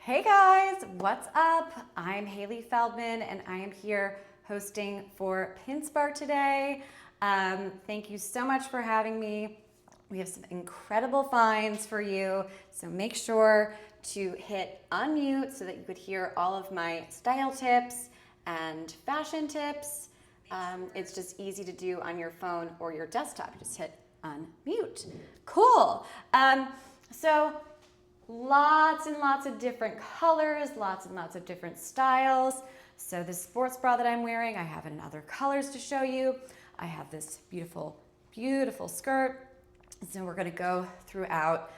Hey guys, what's up? I'm Hailey Feldman and I am here hosting for pinspark today. Thank you so much for having me. We have some incredible finds for you, so make sure to hit unmute so that you could hear all of my style tips and fashion tips. It's just easy to do on your phone or your desktop. You just hit unmute. Cool. So lots and lots of different colors, lots and lots of different styles. So this sports bra that I'm wearing, I have in other colors to show you. I have this beautiful, beautiful skirt. So we're gonna go throughout.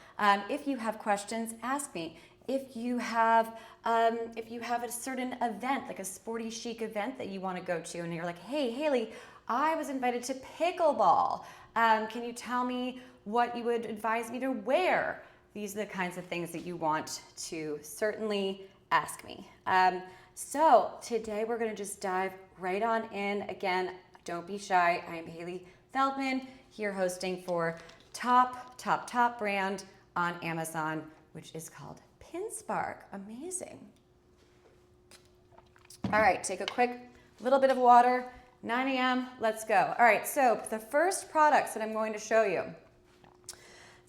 If you have questions, ask me. If you have a certain event, like a sporty chic event that you wanna go to and you're like, hey, Hailey, I was invited to Pickleball. Can you tell me what you would advise me to wear? These are the kinds of things that you want to certainly ask me. So today we're gonna just dive right on in. Again, don't be shy. I am Hailey Feldman, here hosting for top brand on Amazon, which is called pinspark. Amazing. All right, take a quick little bit of water. 9 a.m., let's go. All right, so the first products that I'm going to show you,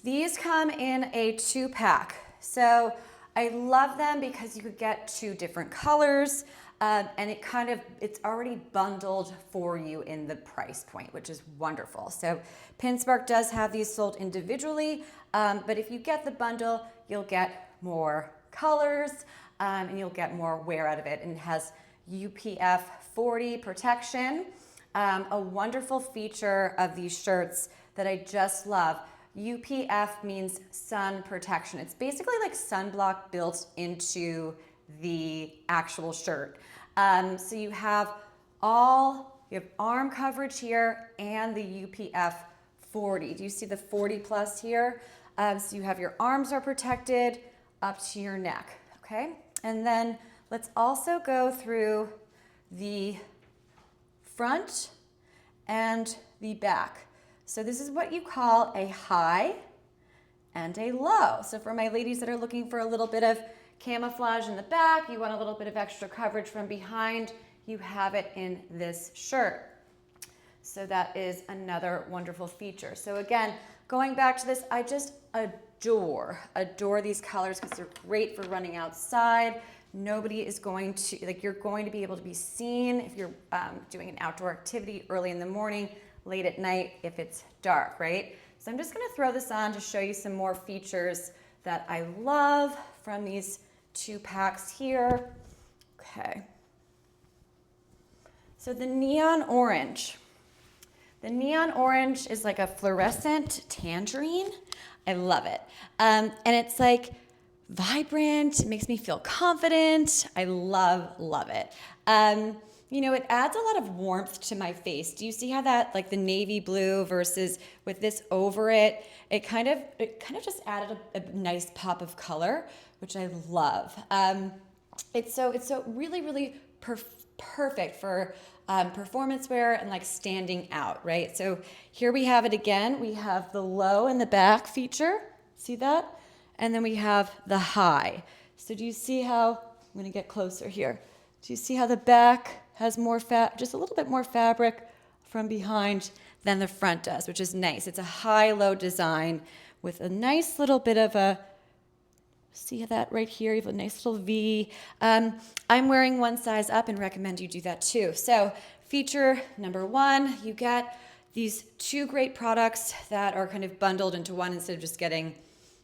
these come in a 2-pack. So I love them because you could get 2 different colors and it's already bundled for you in the price point, which is wonderful. So pinspark does have these sold individually, but if you get the bundle, you'll get more colors and you'll get more wear out of it. And it has UPF 40 protection. A wonderful feature of these shirts that I just love. UPF means sun protection. It's basically like sunblock built into the actual shirt. So you have arm coverage here and the UPF 40. Do you see the 40 plus here? So you have your arms are protected up to your neck, okay? And then let's also go through the front and the back. So this is what you call a high and a low. So for my ladies that are looking for a little bit of camouflage in the back, you want a little bit of extra coverage from behind, you have it in this shirt. So that is another wonderful feature. So again, going back to this, I just adore these colors because they're great for running outside. Nobody is going to, you're going to be able to be seen if you're doing an outdoor activity early in the morning, late at night if it's dark, right? So I'm just gonna throw this on to show you some more features that I love from these 2 packs here. Okay. So the neon orange. The neon orange is like a fluorescent tangerine. I love it. And it's like vibrant, it makes me feel confident. I love it. You know, it adds a lot of warmth to my face. Do you see how that, like the navy blue versus with this over it, it kind of just added a nice pop of color, which I love. It's so really perfect for performance wear and like standing out, right? So here we have it again. We have the low and the back feature. See that? And then we have the high. So do you see how, I'm gonna get closer here. Do you see how the back has more just a little bit more fabric from behind than the front does, which is nice. It's a high-low design with a nice little bit of a, see that right here? You have a nice little V. I'm wearing one size up and recommend you do that too. So feature number 1, you get these 2 great products that are kind of bundled into one instead of just getting,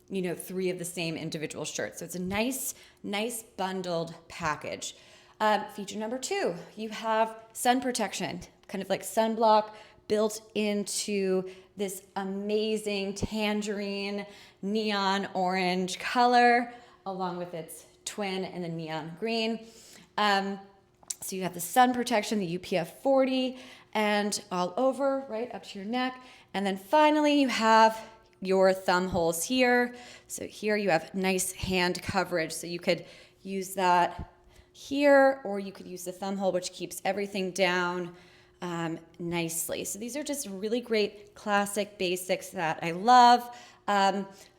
you know, 3 of the same individual shirts. So it's a nice bundled package. Feature number 2, you have sun protection, kind of like sunblock built into this amazing tangerine neon orange color, along with its twin in the neon green. So you have the sun protection, the UPF 40, and all over, right up to your neck. And then finally, you have your thumb holes here. So here you have nice hand coverage, so you could use that here, or you could use the thumb hole, which keeps everything down nicely. So these are just really great classic basics that I love.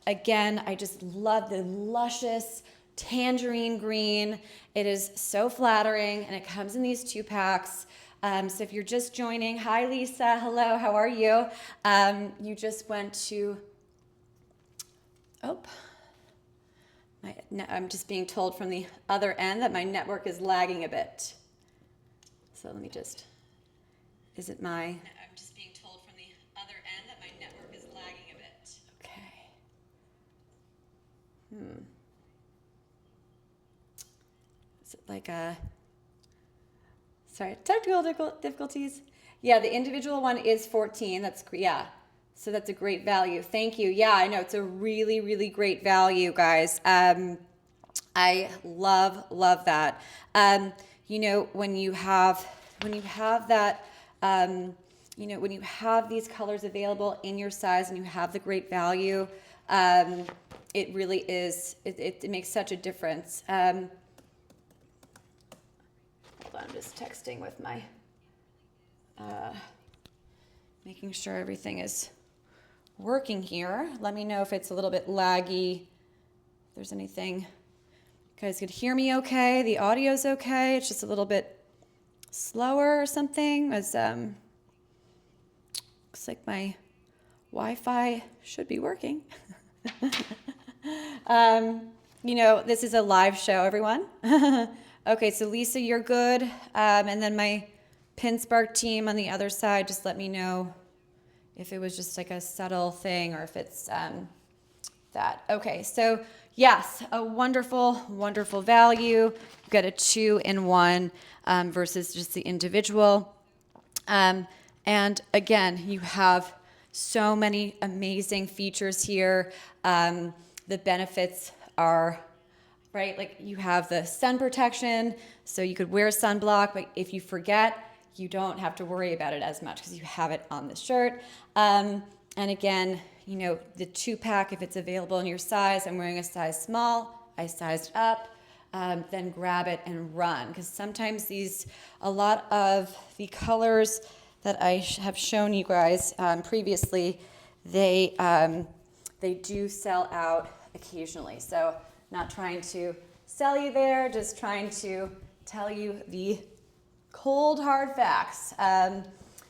Again, I just love the luscious tangerine green. It is so flattering, and it comes in these 2-packs. So if you're just joining, hi Lisa, hello, how are you? You just went to, I'm just being told from the other end that my network is lagging a bit. So let me just, is it my? I'm just being told from the other end that my network is lagging a bit. Okay. Is it like a, sorry, technical difficulties? Yeah, the individual one is 14. That's, yeah. So that's a great value. Thank you. Yeah, I know it's a really, really great value, guys. I love that. You know, when you have that, you know, when you have these colors available in your size and you have the great value, it really is, it makes such a difference. Hold on, I'm just texting with my, making sure everything is working here. Let me know if it's a little bit laggy, if there's anything. You guys could hear me okay? The audio's okay? It's just a little bit slower or something. As looks like my Wi-Fi should be working. You know, this is a live show, everyone. Okay, so Lisa, you're good. And then my pinspark team on the other side, just let me know if it was just like a subtle thing or if it's that. Okay, so yes, a wonderful, wonderful value. You get a 2-in-1 versus just the individual. And again, you have so many amazing features here. The benefits are, right, like you have the sun protection, so you could wear sunblock, but if you forget, you don't have to worry about it as much because you have it on the shirt. And again, you know, the 2-pack, if it's available in your size, I'm wearing a size small, I sized up, then grab it and run. Because sometimes a lot of the colors that I have shown you guys previously, they do sell out occasionally. So not trying to sell you there, just trying to tell you the cold hard facts.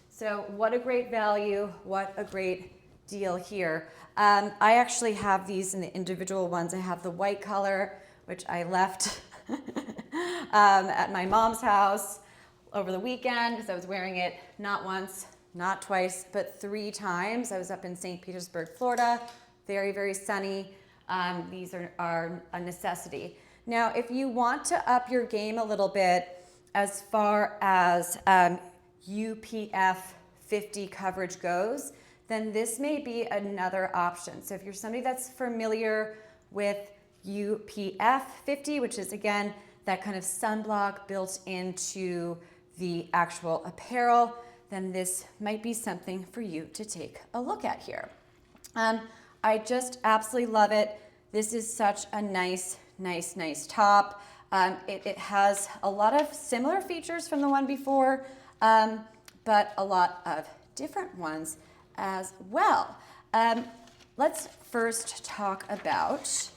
So what a great value, what a great deal here. I actually have these in the individual ones. I have the white color, which I left at my mom's house over the weekend because I was wearing it not once, not twice, but 3 times. I was up in St. Petersburg, Florida, very, very sunny. These are a necessity. Now, if you want to up your game a little bit as far as UPF 50 coverage goes, then this may be another option. So if you're somebody that's familiar with UPF 50, which is again, that kind of sunblock built into the actual apparel, then this might be something for you to take a look at here. I just absolutely love it. This is such a nice top. It has a lot of similar features from the one before, but a lot of different ones as well. Let's first talk about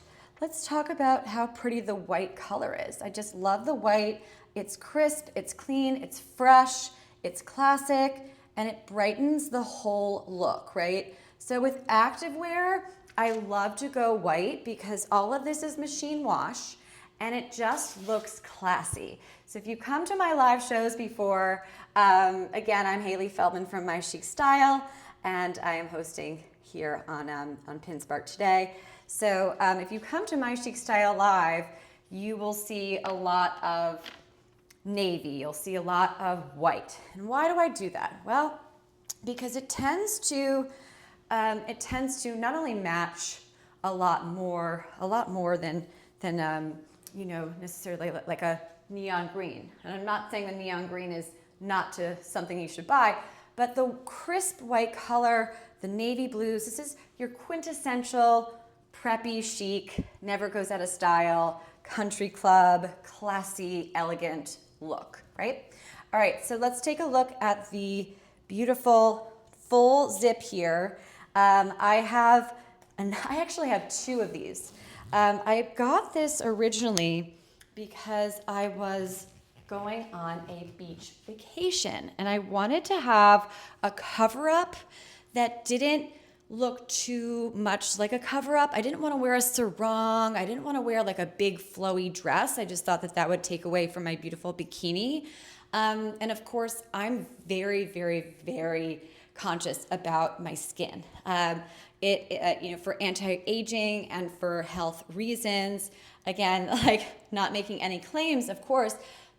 how pretty the white color is. I just love the white. It's crisp, it's clean, it's fresh, it's classic, and it brightens the whole look, right? So with activewear, I love to go white because all of this is machine wash and it just looks classy. So if you come to my live shows before, again, I'm Hailey Feldman from My Chic Style, and I am hosting here on pinspark today. So if you come to My Chic Style Live, you will see a lot of navy, you'll see a lot of white. And why do I do that? Well, because it tends to not only match a lot more than you know, necessarily like a neon green. And I'm not saying the neon green is not something you should buy, but the crisp white color, the navy blues, this is your quintessential preppy chic, never goes out of style, country club, classy, elegant look, right? All right, so let's take a look at the beautiful full zip here. I actually have 2 of these. I got this originally because I was going on a beach vacation and I wanted to have a cover-up that didn't look too much like a cover-up. I didn't want to wear a sarong. I didn't want to wear like a big flowy dress. I just thought that that would take away from my beautiful bikini. And of course, I'm very, very, very conscious about my skin. For anti-aging and for health reasons. Again, like not making any claims, of course,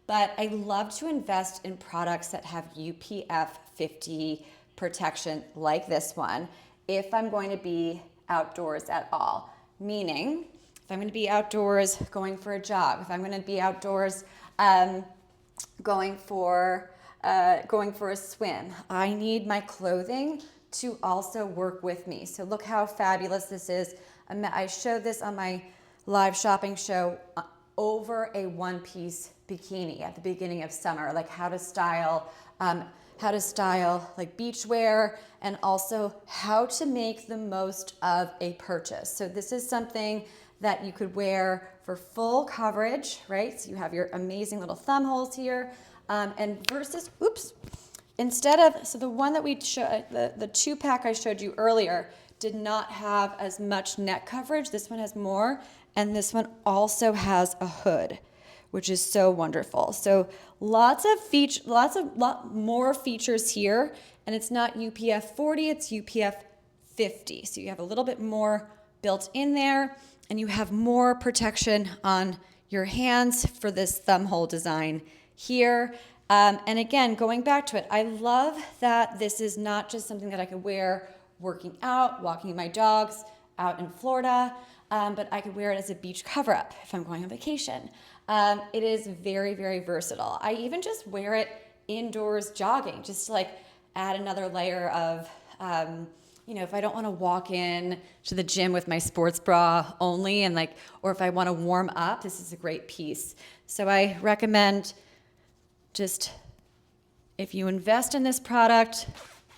but I love to invest in products that have UPF 50 protection like this one if I'm going to be outdoors at all. Meaning, if I'm going to be outdoors going for a jog, if I'm going to be outdoors going for a swim, I need my clothing to also work with me. So look how fabulous this is. I showed this on my live shopping show over a one-piece bikini at the beginning of summer, like how to style like beachwear, and also how to make the most of a purchase. So this is something that you could wear for full coverage, right? So you have your amazing little thumb holes here, and versus, so the one that we showed, the 2-pack I showed you earlier did not have as much neck coverage. This one has more, and this one also has a hood, which is so wonderful. So lot more features here, and it's not UPF 40, it's UPF 50. So you have a little bit more built in there, and you have more protection on your hands for this thumb hole design here. And again, going back to it, I love that this is not just something that I could wear working out, walking my dogs out in Florida, but I could wear it as a beach cover-up if I'm going on vacation. It is very, very versatile. I even just wear it indoors jogging, just to like add another layer of, if I don't want to walk in to the gym with my sports bra only, and or if I want to warm up, this is a great piece. So I recommend just, if you invest in this product,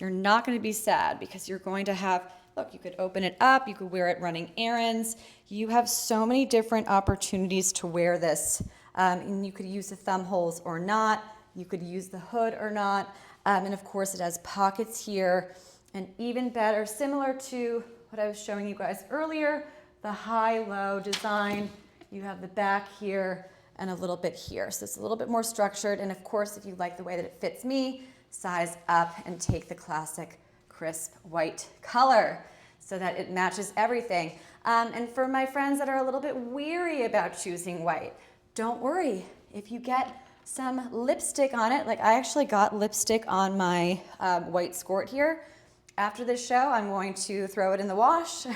you're not going to be sad because you're going to have, look, you could open it up, you could wear it running errands. You have so many different opportunities to wear this. And you could use the thumb holes or not. You could use the hood or not. And of course, it has pockets here. And even better, similar to what I was showing you guys earlier, the high-low design. You have the back here and a little bit here. So it's a little bit more structured. And of course, if you like the way that it fits me, size up and take the classic crisp white color so that it matches everything. And for my friends that are a little bit weary about choosing white, don't worry. If you get some lipstick on it, like I actually got lipstick on my White Skort here. After this show, I'm going to throw it in the wash.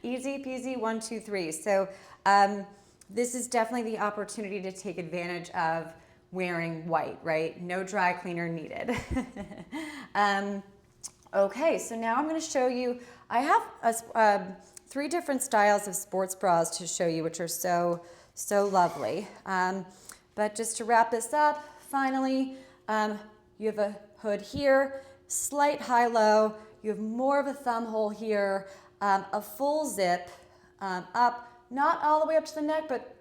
Easy peasy, 1, 2, 3. So this is definitely the opportunity to take advantage of wearing white, right? No dry cleaner needed. Okay, so now I'm going to show you, I have 3 different styles of sports bras to show you, which are so lovely. But just to wrap this up, finally, you have a hood here, slight high-low, you have more of a thumb hole here, a full zip up, not all the way up to the neck, but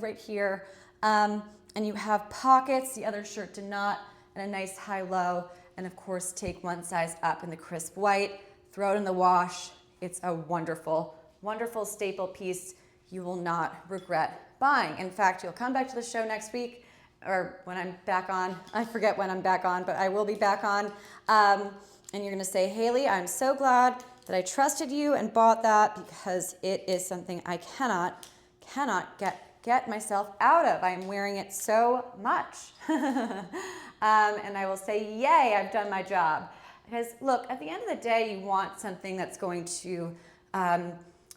right here. And you have pockets, the other shirt did not, and a nice high-low, and of course take one size up in the crisp white, throw it in the wash. It's a wonderful, wonderful staple piece you will not regret buying. In fact, you'll come back to the show next week, or when I'm back on, I forget when I'm back on, but I will be back on, and you're gonna say, Hailey, I'm so glad that I trusted you and bought that because it is something I cannot get myself out of. I'm wearing it so much. And I will say, yay, I've done my job. Because look, at the end of the day, you want something that's going to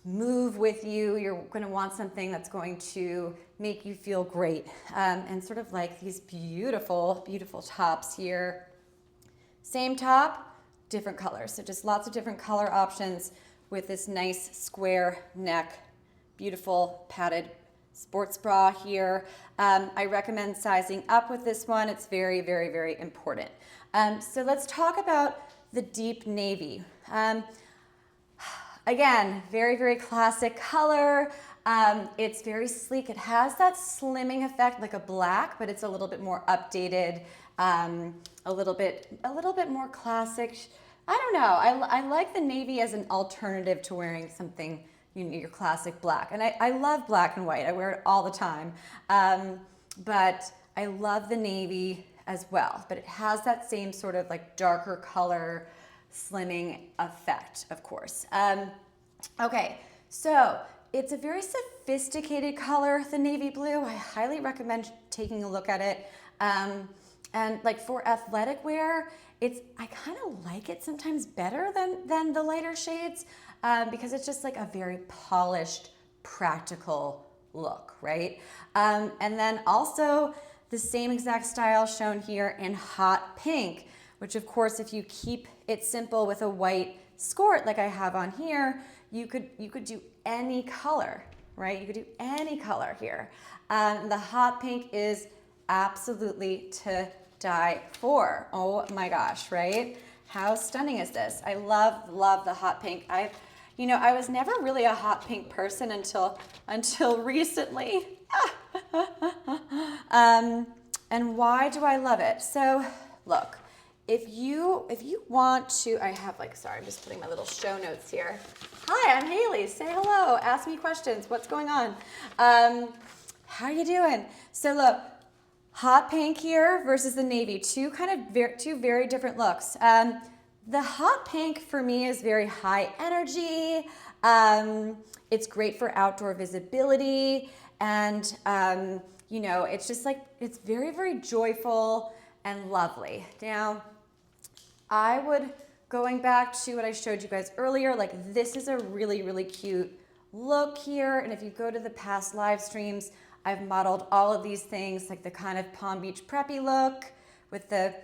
move with you. You're going to want something that's going to make you feel great. And sort of like these beautiful, beautiful tops here. Same top, different colors. So just lots of different color options with this nice square neck, beautiful padded sports bra here. I recommend sizing up with this one. It's very, very, very important. So let's talk about the deep navy. Again, very, very classic color. It's very sleek. It has that slimming effect like a black, but it's a little bit more updated, a little bit more classic. I don't know. I like the navy as an alternative to wearing something, your classic black. And I love black and white. I wear it all the time. But I love the navy as well. But it has that same sort of like darker color, slimming effect, of course. Okay, so it's a very sophisticated color, the navy blue. I highly recommend taking a look at it. And like for athletic wear, I kind of like it sometimes better than the lighter shades because it's just like a very polished, practical look, right? And then also the same exact style shown here in hot pink, which of course, if you keep it simple with a white skort like I have on here, you could do any color, right? You could do any color here. The hot pink is absolutely to die for. Oh my gosh, right? How stunning is this? I love the hot pink. I was never really a hot pink person until recently. And why do I love it? So look, if you want to, sorry, I'm just putting my little show notes here. Hi, I'm Hailey. Say hello. Ask me questions. What's going on? How are you doing? So look, hot pink here versus the navy, two very different looks. The hot pink for me is very high energy. It's great for outdoor visibility, and it's just like it's very, very joyful and lovely. Now, going back to what I showed you guys earlier, like this is a really, really cute look here. And if you go to the past live streams, I've modeled all of these things, like the kind of Palm Beach preppy look with the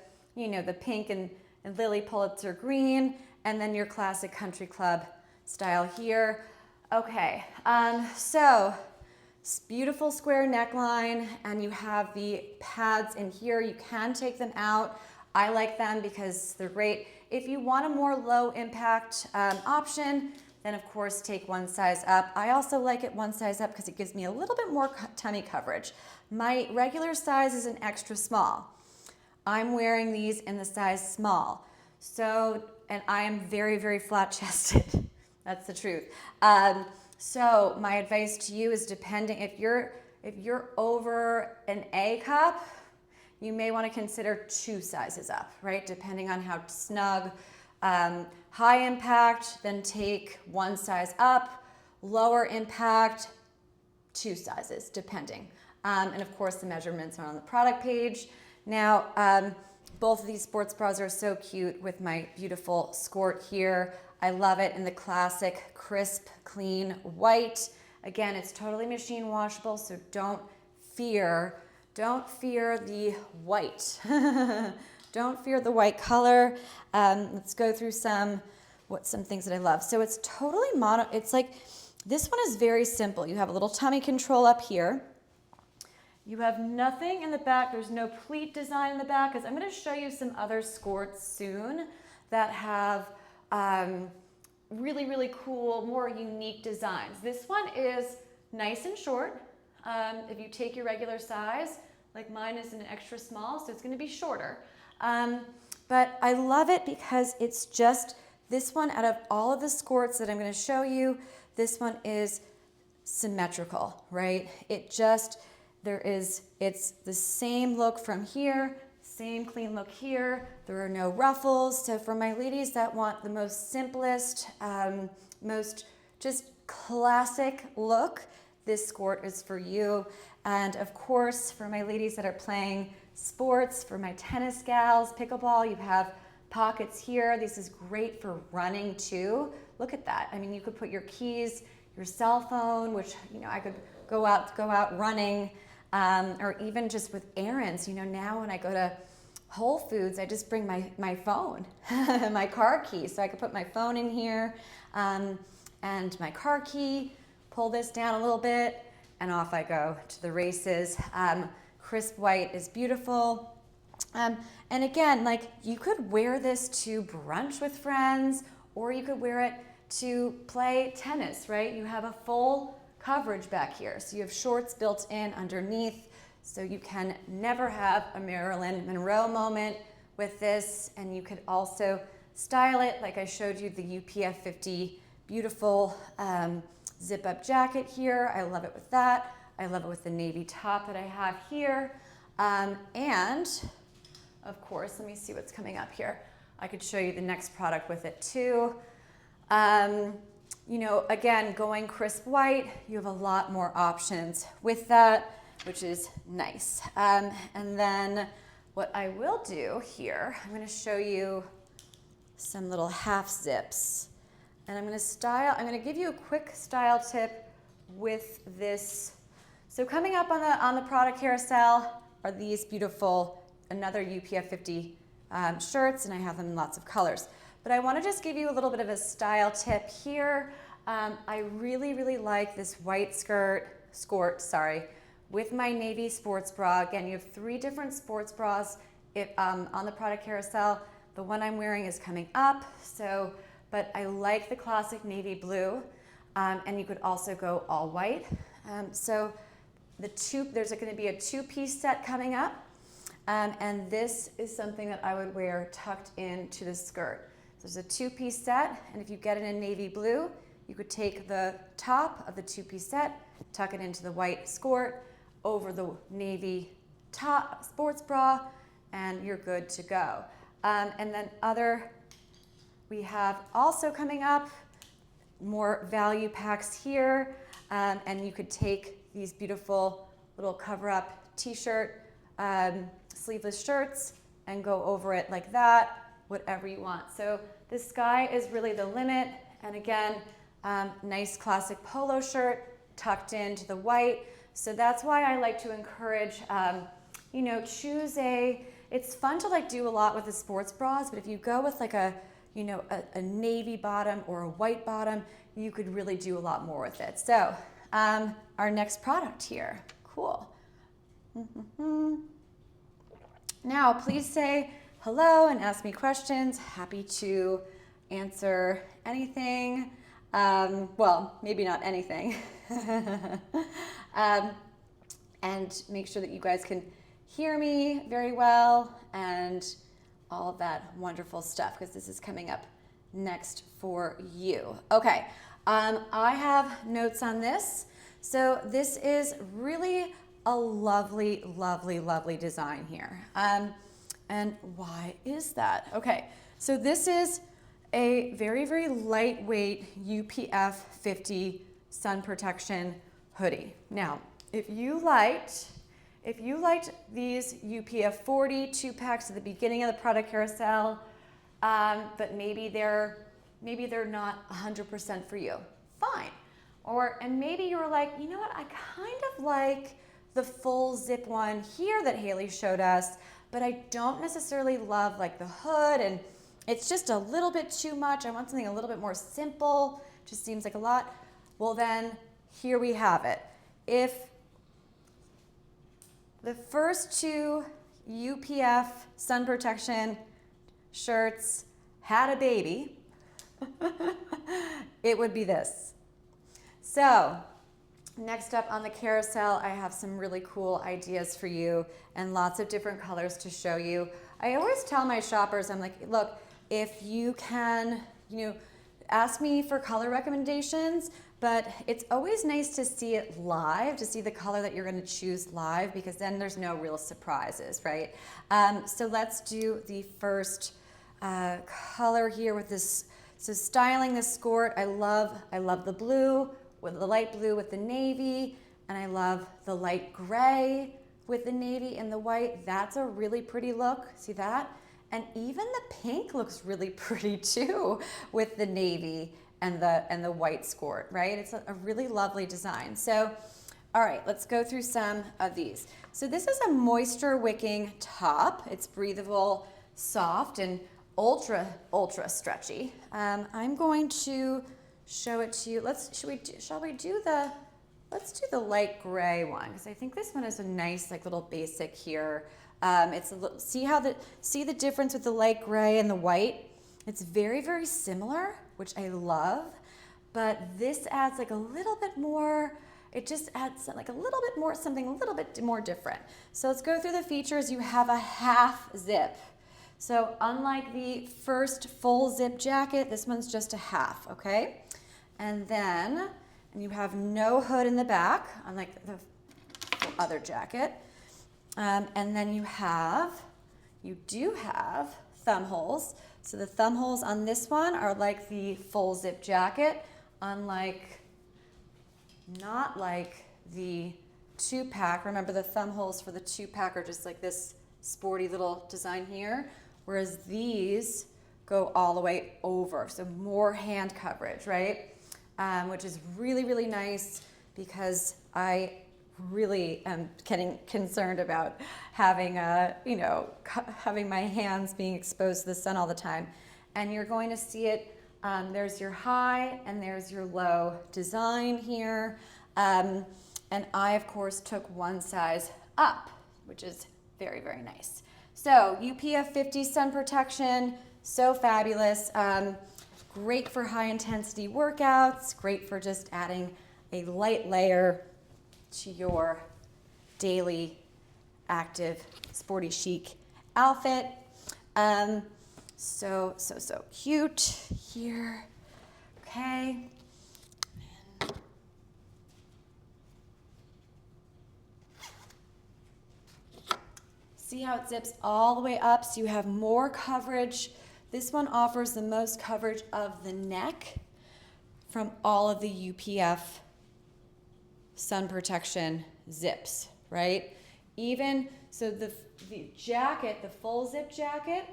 pink and Lily Pulitzer green, and then your classic country club style here. Okay, so beautiful square neckline, and you have the pads in here. You can take them out. I like them because they're great. If you want a more low impact option, then of course take one size up. I also like it one size up because it gives me a little bit more tummy coverage. My regular size is an extra small. I'm wearing these in the size small. So, and I am very, very flat chested. That's the truth. So my advice to you is if you're over an A cup, you may want to consider 2 sizes up, right? Depending on how snug. High impact, then take 1 size up. Lower impact, 2 sizes, depending. And of course, the measurements are on the product page. Now, both of these sports bras are so cute with my beautiful skort here. I love it in the classic crisp, clean white. Again, it's totally machine washable, so don't fear the white. Don't fear the white color. Let's go through some things that I love. So it's totally mono. It's like, this one is very simple. You have a little tummy control up here. You have nothing in the back. There's no pleat design in the back, because I'm going to show you some other skorts soon that have really, really cool, more unique designs. This one is nice and short. If you take your regular size, like mine is an extra small, so it's going to be shorter. But I love it because it's just this one, out of all of the skorts that I'm going to show you, this one is symmetrical, right? It's the same look from here, same clean look here. There are no ruffles. So for my ladies that want the most simplest, most just classic look, this skort is for you. And of course, for my ladies that are playing sports, for my tennis gals, pickleball, you have pockets here. This is great for running too. Look at that. I mean, you could put your keys, your cell phone, which, I could go out running, or even just with errands. Now when I go to Whole Foods, I just bring my phone, my car key. So I could put my phone in here, and my car key, pull this down a little bit, and off I go to the races. Crisp white is beautiful. And again, like, you could wear this to brunch with friends, or you could wear it to play tennis, right? You have a full coverage back here. So you have shorts built in underneath, so you can never have a Marilyn Monroe moment with this. And you could also style it like I showed you the UPF 50 beautiful zip up jacket here. I love it with that. I love it with the navy top that I have here. And of course, let me see what's coming up here. I could show you the next product with it too. You know, again, going crisp white, you have a lot more options with that, which is nice. And then what I will do here, I'm going to show you some little half zips. And I'm going to give you a quick style tip with this. So coming up on the product carousel are these beautiful, another UPF 50 shirts, and I have them in lots of colors. But I want to just give you a little bit of a style tip here. I really, really like this white skort, with my navy sports bra. Again, you have 3 different sports bras on the product carousel. The one I'm wearing is coming up, but I like the classic navy blue, and you could also go all white. So there's going to be a 2-piece set coming up, and this is something that I would wear tucked into the skirt. So there's a 2-piece set, and if you get it in navy blue, you could take the top of the 2-piece set, tuck it into the white skort over the navy top sports bra, and you're good to go. And then we have also coming up more value packs here, and you could take these beautiful little cover-up t-shirt, sleeveless shirts, and go over it like that, whatever you want. So the sky is really the limit, and again, nice classic polo shirt tucked into the white. So that's why I like to encourage, you know, it's fun to like do a lot with the sports bras, but if you go with like a navy bottom or a white bottom, you could really do a lot more with it. So our next product here, cool. Now, please say hello and ask me questions. Happy to answer anything. Well, maybe not anything. And make sure that you guys can hear me very well and all of that wonderful stuff, because this is coming up next for you. Okay, I have notes on this. So this is really a lovely, lovely, lovely design here. And why is that? Okay, so this is a very, very lightweight UPF 50 sun protection hoodie. Now, if you liked these UPF 40 2-packs at the beginning of the product carousel, but maybe they're not 100% for you, fine. And maybe you were like, you know what, I kind of like the full zip one here that Hailey showed us, but I don't necessarily love like the hood, and it's just a little bit too much. I want something a little bit more simple, just seems like a lot. Well then, here we have it. If the first 2 UPF sun protection shirts had a baby, it would be this. So next up on the carousel, I have some really cool ideas for you and lots of different colors to show you. I always tell my shoppers, I'm like, look, if you can, ask me for color recommendations, but it's always nice to see it live, to see the color that you're going to choose live, because then there's no real surprises, right? So let's do the first color here with this. So styling this skort, I love the blue, with the light blue with the navy, and I love the light gray with the navy and the white. That's a really pretty look, see that? And even the pink looks really pretty too with the navy and the white skort, right? It's a really lovely design. So, all right, let's go through some of these. So this is a moisture wicking top. It's breathable, soft, and ultra stretchy. I'm going to show it to you. Let's do the light gray one, because I think this one is a nice like little basic here. It's a little, see the difference with the light gray and the white? It's very, very similar, which I love. but this adds like a little bit more, it just adds like a little bit more, something a little bit more different. So let's go through the features. You have a half zip. So unlike the first full zip jacket, this one's just a half, okay? And then you have no hood in the back, unlike the other jacket. And then you do have thumb holes. So the thumb holes on this one are like the full zip jacket, not like the 2-pack. Remember, the thumb holes for the 2-pack are just like this sporty little design here, whereas these go all the way over, so more hand coverage, right? Which is really, really nice because I really am getting concerned about having having my hands being exposed to the sun all the time. And you're going to see it, there's your high and there's your low design here. And I, of course, took one size up, which is very, very nice. So UPF 50 sun protection, so fabulous. Great for high intensity workouts, great for just adding a light layer to your daily active sporty chic outfit. So cute here. Okay. See how it zips all the way up, so you have more coverage. This one offers the most coverage of the neck from all of the UPF sun protection zips, right? Even, so the jacket, the full zip jacket,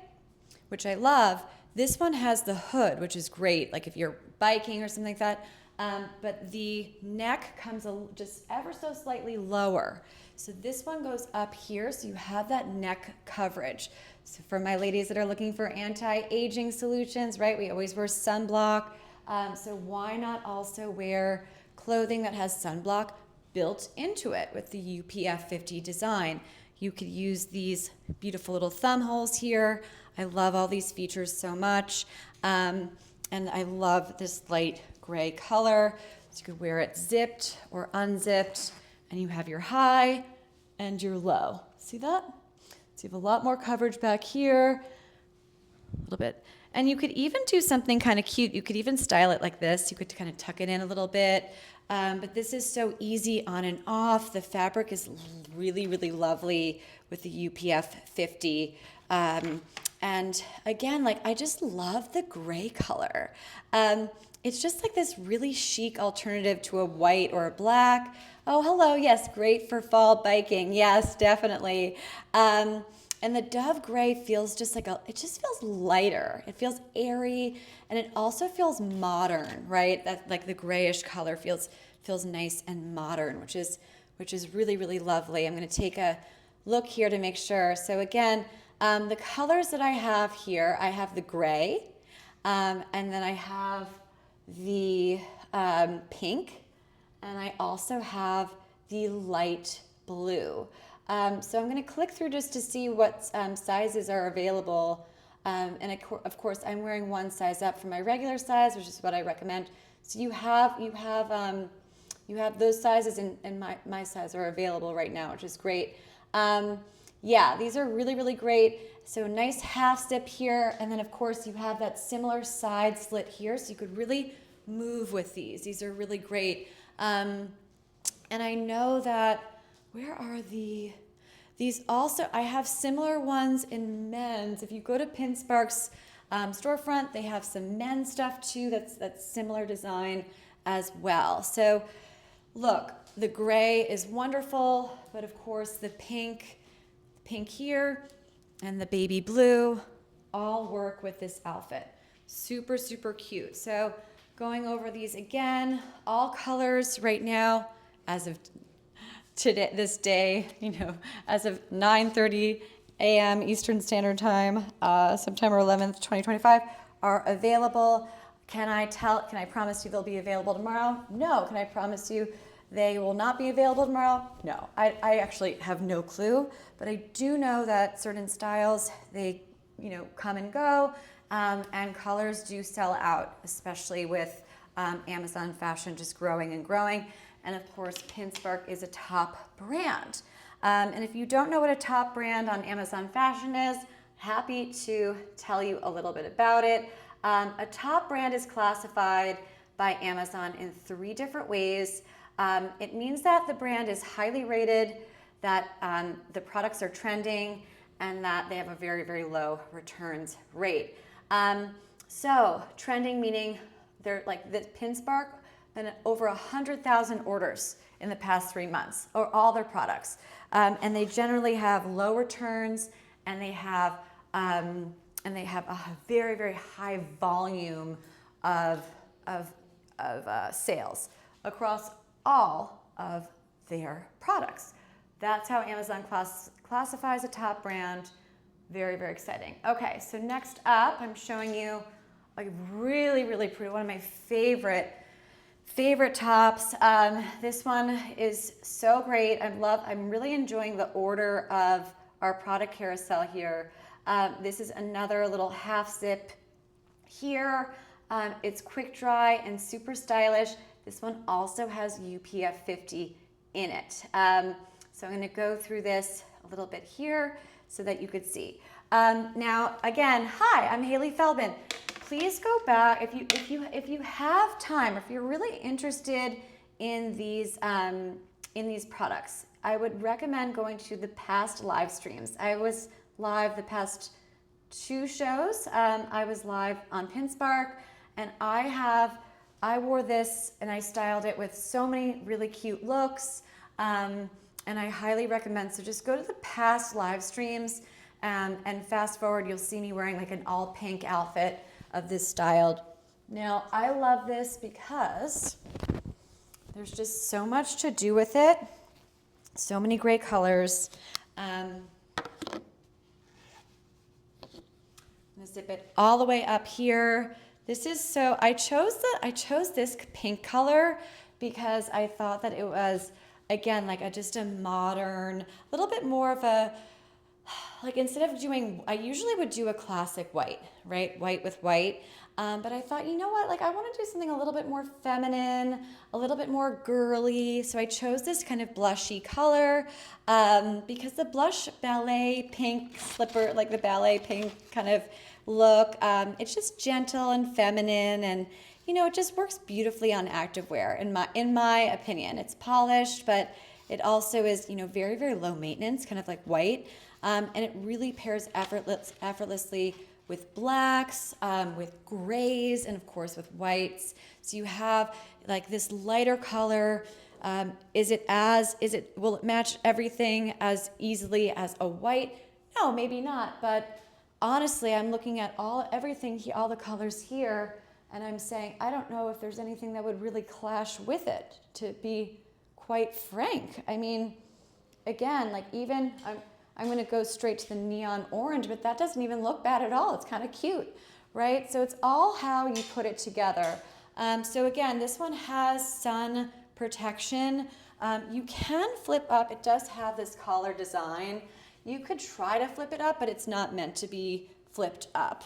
which I love, this one has the hood, which is great, like if you're biking or something like that, but the neck comes just ever so slightly lower. So this one goes up here, so you have that neck coverage. So for my ladies that are looking for anti-aging solutions, right, we always wear sunblock, so why not also wear clothing that has sunblock built into it with the UPF 50 design? You could use these beautiful little thumb holes here. I love all these features so much. And I love this light gray color. So you could wear it zipped or unzipped, and you have your high and your low. See that? So you have a lot more coverage back here, a little bit. And you could even do something kind of cute. You could even style it like this. You could kind of tuck it in a little bit. But this is so easy on and off. The fabric is really, really lovely with the UPF 50. And again, like, I just love the gray color. It's just like this really chic alternative to a white or a black. Oh, hello, yes, great for fall biking. Yes, definitely. And the dove gray feels just like it just feels lighter. It feels airy, and it also feels modern, right? That, like, the grayish color feels nice and modern, which is really, really lovely. I'm going to take a look here to make sure. So again, the colors that I have here, I have the gray, and then I have the pink, and I also have the light blue. So I'm going to click through just to see what sizes are available. And of course, I'm wearing one size up from my regular size, which is what I recommend. So you have those sizes, and my size are available right now, which is great. Yeah, these are really, really great. So nice half zip here, and then of course you have that similar side slit here, so you could really move with these. These are really great. And I know that, where are these also, I have similar ones in men's. If you go to Pinspark's storefront, they have some men's stuff too that's similar design as well. So look, the gray is wonderful, but of course the pink here and the baby blue all work with this outfit. Super, super cute. So going over these again, all colors right now as of today, this day, as of 9:30 a.m. Eastern Standard Time, September 11th, 2025, are available. Can I promise you they'll be available tomorrow? No. Can I promise you they will not be available tomorrow? No. I actually have no clue, but I do know that certain styles, they come and go, and colors do sell out, especially with Amazon fashion just growing and growing. And of course, Pinspark is a top brand. And if you don't know what a top brand on Amazon fashion is, happy to tell you a little bit about it. A top brand is classified by Amazon in 3 different ways. It means that the brand is highly rated, that the products are trending, and that they have a very, very low returns rate. So trending meaning they're like the Pinspark, and over 100,000 orders in the past 3 months, or all their products. And they generally have low returns, and they have a very, very high volume of sales across all of their products. That's how Amazon classifies a top brand. Very, very exciting. Okay, so next up, I'm showing you a really, really pretty, one of my favorite tops. This one is so great. I'm really enjoying the order of our product carousel here. This is another little half zip here. It's quick dry and super stylish. This one also has UPF 50 in it. So I'm going to go through this a little bit here so that you could see. Now, again, hi, I'm Hailey Feldman. Please go back if you have time, if you're really interested in these products. I would recommend going to the past live streams. I was live the past 2 shows. I was live on Pinspark, and I wore this and I styled it with so many really cute looks, and I highly recommend. So just go to the past live streams and fast forward. You'll see me wearing like an all pink outfit of this styled. Now I love this because there's just so much to do with it. So many great colors. I'm gonna zip it all the way up here. This is so, I chose this pink color because I thought that it was, again, like just a modern, little bit more of a, like instead of doing, I usually would do a classic white, right? White with white. But I thought, you know what? Like I want to do something a little bit more feminine, a little bit more girly. So I chose this kind of blushy color because the blush ballet pink slipper, like the ballet pink kind of look, it's just gentle and feminine, and you know, it just works beautifully on activewear in my opinion. It's polished, but it also is, you know, very, very low maintenance, kind of like white. And it really pairs effortlessly with blacks, with grays, and of course with whites. So you have like this lighter color. Will it match everything as easily as a white? No, maybe not. But honestly, I'm looking at everything here, all the colors here, and I'm saying, I don't know if there's anything that would really clash with it, to be quite frank. I mean, again, like even, I'm going to go straight to the neon orange, but that doesn't even look bad at all. It's kind of cute, right? So it's all how you put it together. So again, this one has sun protection. You can flip up. It does have this collar design. You could try to flip it up, but it's not meant to be flipped up.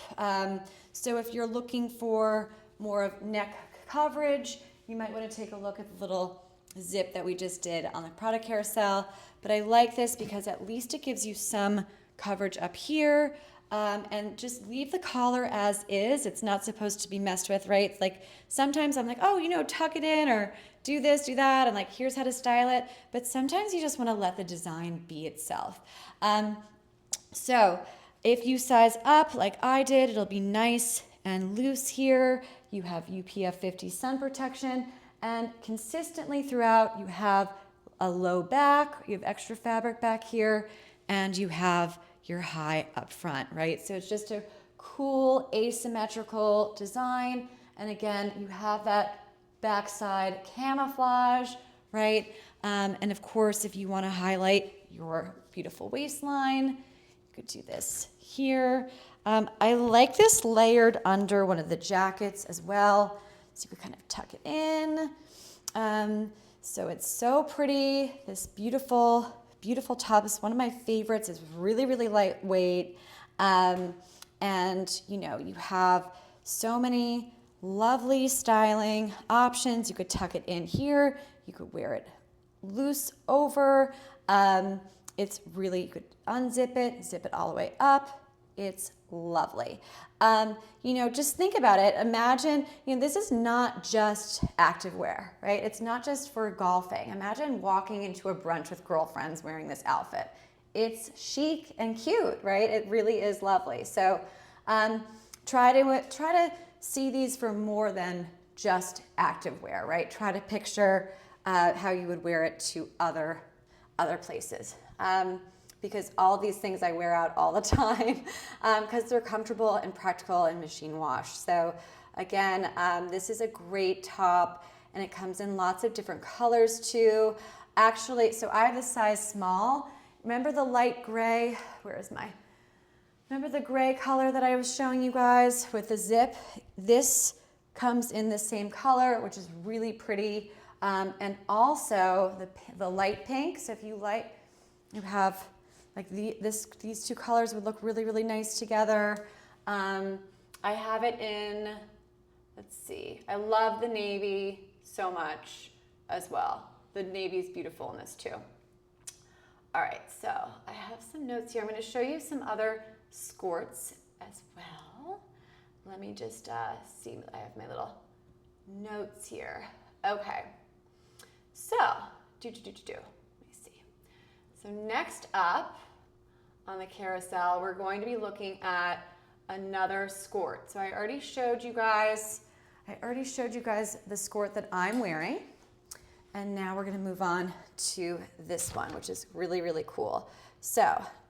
So if you're looking for more of neck coverage, you might want to take a look at the little zip that we just did on the product carousel. But I like this because at least it gives you some coverage up here, and just leave the collar as is. It's not supposed to be messed with, right? It's like sometimes I'm like, oh, you know, tuck it in or do this, do that, and like here's how to style it. But sometimes you just want to let the design be itself. So if you size up like I did, it'll be nice and loose here. You have UPF 50 sun protection, and consistently throughout you have a low back, you have extra fabric back here, and you have your high up front, right? So it's just a cool asymmetrical design. And again, you have that backside camouflage, right? And of course, if you want to highlight your beautiful waistline, you could do this here. I like this layered under one of the jackets as well. So you could kind of tuck it in. So it's so pretty, this beautiful, beautiful top. It's one of my favorites. It's really, really lightweight. And you know, you have so many lovely styling options. You could tuck it in here. You could wear it loose over. It's really, you could unzip it, zip it all the way up. It's lovely. You know, just think about it. Imagine, you know, this is not just activewear, right? It's not just for golfing. Imagine walking into a brunch with girlfriends wearing this outfit. It's chic and cute, right? It really is lovely. So try to see these for more than just activewear, right? Try to picture how you would wear it to other places. Because all these things I wear out all the time because they're comfortable and practical and machine wash. So again, this is a great top and it comes in lots of different colors too. Actually, so I have a size small. Remember the light gray? Remember the gray color that I was showing you guys with the zip? This comes in the same color, which is really pretty. And also the light pink. So if you have like these two colors would look really, really nice together. I have it in, let's see, I love the navy so much as well. The navy is beautiful in this too. All right, so I have some notes here. I'm going to show you some other Skorts as well. Let me just see, I have my little notes here. Okay, so, let me see. So next up on the carousel, we're going to be looking at another Skort. So I already showed you guys the Skort that I'm wearing. And now we're gonna move on to this one, which is really, really cool. So,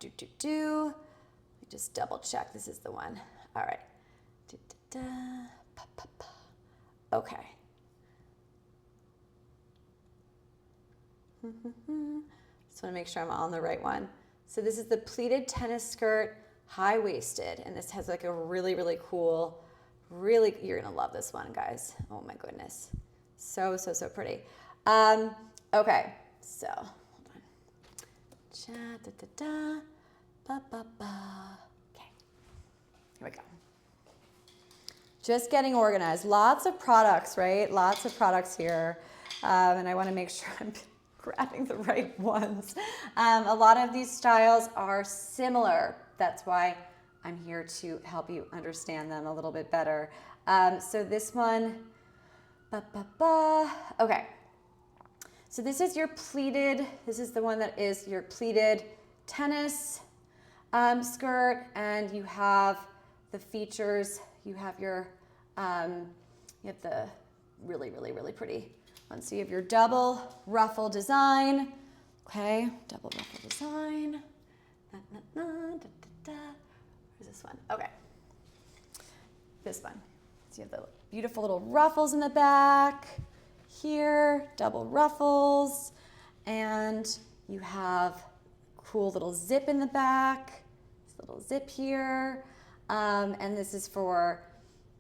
let me just double check, this is the one. All right. Okay. Just wanna make sure I'm on the right one. So this is the pleated tennis skirt, high-waisted, and this has like a really, really cool, you're gonna love this one, guys. Oh my goodness. So, so, so pretty. Okay, so, hold on. Okay, here we go. Just getting organized. Lots of products, right? Lots of products here. And I wanna make sure I'm grabbing the right ones. A lot of these styles are similar. That's why I'm here to help you understand them a little bit better. So this one, okay. So this is your pleated, this is the one that is your pleated tennis skirt, and you have the features, you have your, you have the really, really, really pretty one. So you have your double ruffle design, okay, double ruffle design. Where's this one? Okay, this one. So you have the beautiful little ruffles in the back. Here, double ruffles, and you have cool little zip in the back, this little zip here, and this is for,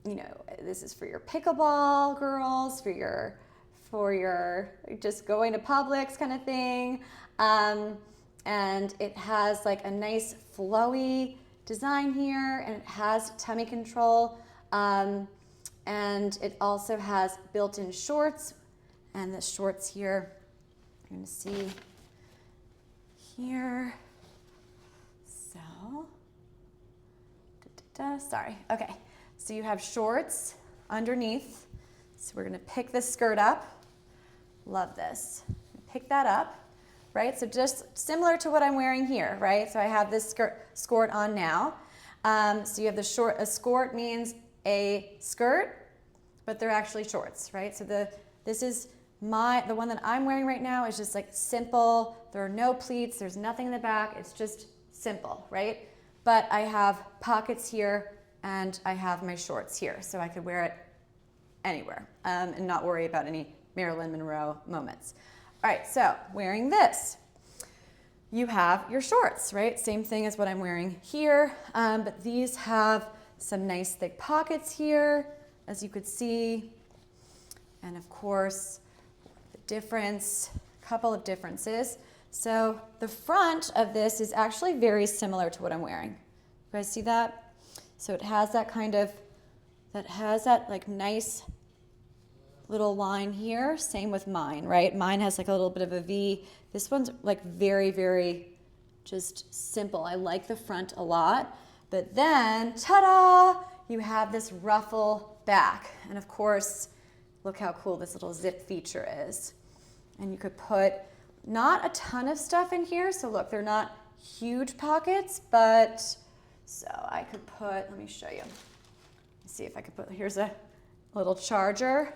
you know, this is for your pickleball girls, for your just going to Publix kind of thing, and it has like a nice flowy design here, and it has tummy control, and it also has built-in shorts. And the shorts here, you're gonna see here. So, sorry, okay. So you have shorts underneath. So we're gonna pick this skirt up. Love this. Pick that up, right? So just similar to what I'm wearing here, right? So I have this Skort on now. So you have the short, a Skort means a skirt, but they're actually shorts, right? So this is the one that I'm wearing right now is just like simple. There are no pleats, there's nothing in the back. It's just simple, right? But I have pockets here and I have my shorts here. So I could wear it anywhere and not worry about any Marilyn Monroe moments. All right, so wearing this, you have your shorts, right? Same thing as what I'm wearing here, but these have some nice thick pockets here, as you could see. And of course, couple of differences. So the front of this is actually very similar to what I'm wearing. You guys see that? So it has that kind of that has that like nice little line here. Same with mine, right? Mine has like a little bit of a V. This one's like very, very just simple. I like the front a lot. But then, ta-da, you have this ruffle back. And of course, look how cool this little zip feature is. And you could put not a ton of stuff in here. So look, they're not huge pockets, but so I could put, let me show you. Let's see if I could put, here's a little charger.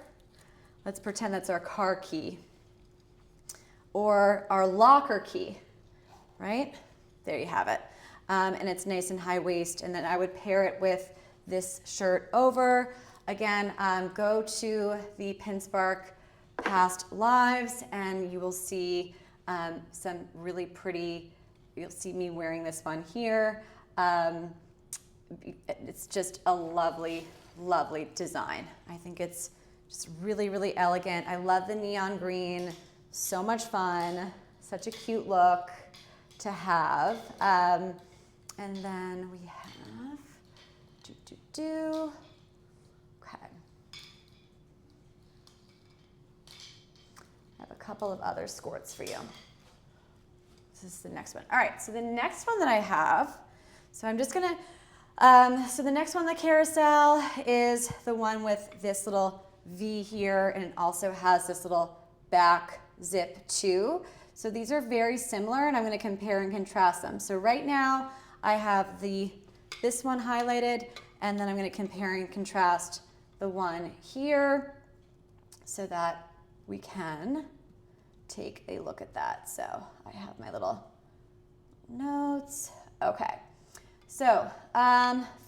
Let's pretend that's our car key or our locker key, right? There you have it. And it's nice and high waist. And then I would pair it with this shirt over. Again, go to the Pinspark past lives and you will see some really pretty, you'll see me wearing this one here. It's just a lovely, lovely design. I think it's just really, really elegant. I love the neon green, so much fun, such a cute look to have. And then we have, okay. I have a couple of other Skorts for you. This is the next one. All right, so the next one that I have, so I'm just gonna, so the next one on the carousel is the one with this little V here, and it also has this little back zip too. So these are very similar, and I'm gonna compare and contrast them. So right now, I have this one highlighted, and then I'm gonna compare and contrast the one here so that we can take a look at that. So I have my little notes. Okay, so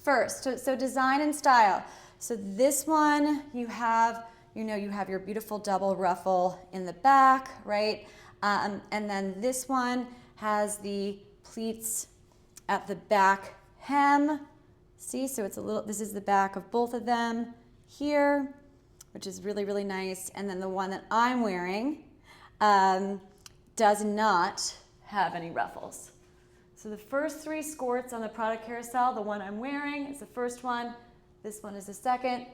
first, so design and style. So this one, you have your beautiful double ruffle in the back, right? And then this one has the pleats at the back hem. See, so it's a little, this is the back of both of them here, which is really, really nice. And then the one that I'm wearing does not have any ruffles. So the first three Skorts on the product carousel, the one I'm wearing is the first one, this one is the second,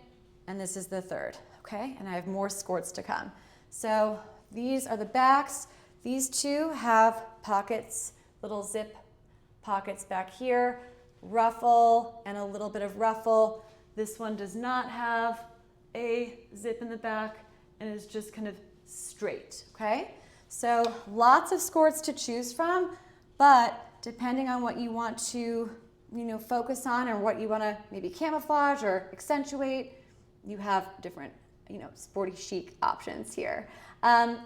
and this is the third, okay? And I have more Skorts to come. So these are the backs. These two have pockets, little zip pockets back here, ruffle and a little bit of ruffle. This one does not have a zip in the back and is just kind of straight, okay? So lots of Skorts to choose from, but depending on what you want to, focus on or what you want to maybe camouflage or accentuate, you have different, sporty chic options here.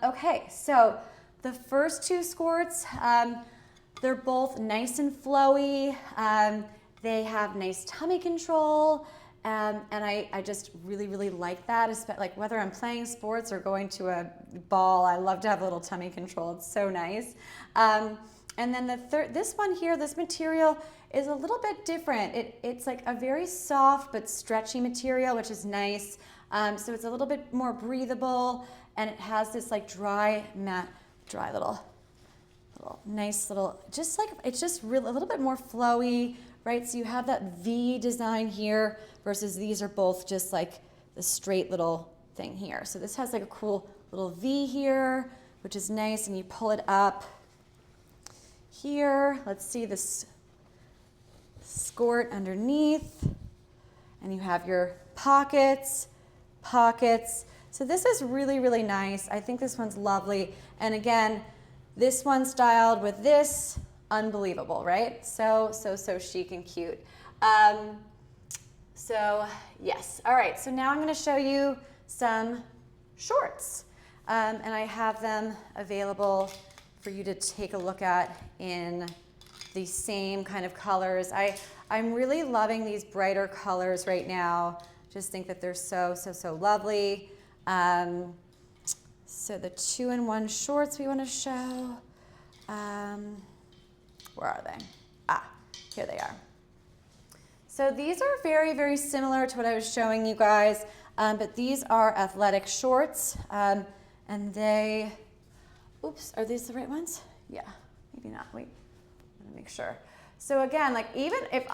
Okay, so the first two Skorts, they're both nice and flowy. They have nice tummy control, and I just really, really like that. Like whether I'm playing sports or going to a ball, I love to have a little tummy control. It's so nice. And then this one here, this material is a little bit different. It's like a very soft but stretchy material, which is nice. So it's a little bit more breathable, and it has this like dry little nice little, just like, it's just really a little bit more flowy, right? So you have that V design here versus these are both just like the straight little thing here. So this has like a cool little V here, which is nice, and you pull it up here. Let's see this Skort underneath, and you have your pockets. So this is really, really nice. I think this one's lovely. And again, this one styled with this, unbelievable, right? So chic and cute. So yes, all right, so now I'm gonna show you some shorts. And I have them available for you to take a look at in the same kind of colors. I'm really loving these brighter colors right now. Just think that they're so lovely. So the 2-in-1 shorts we want to show. Where are they? Here they are. So these are very, very similar to what I was showing you guys, but these are athletic shorts, and they, oops, are these the right ones? Yeah, maybe not, wait, I want to make sure. So again, like even if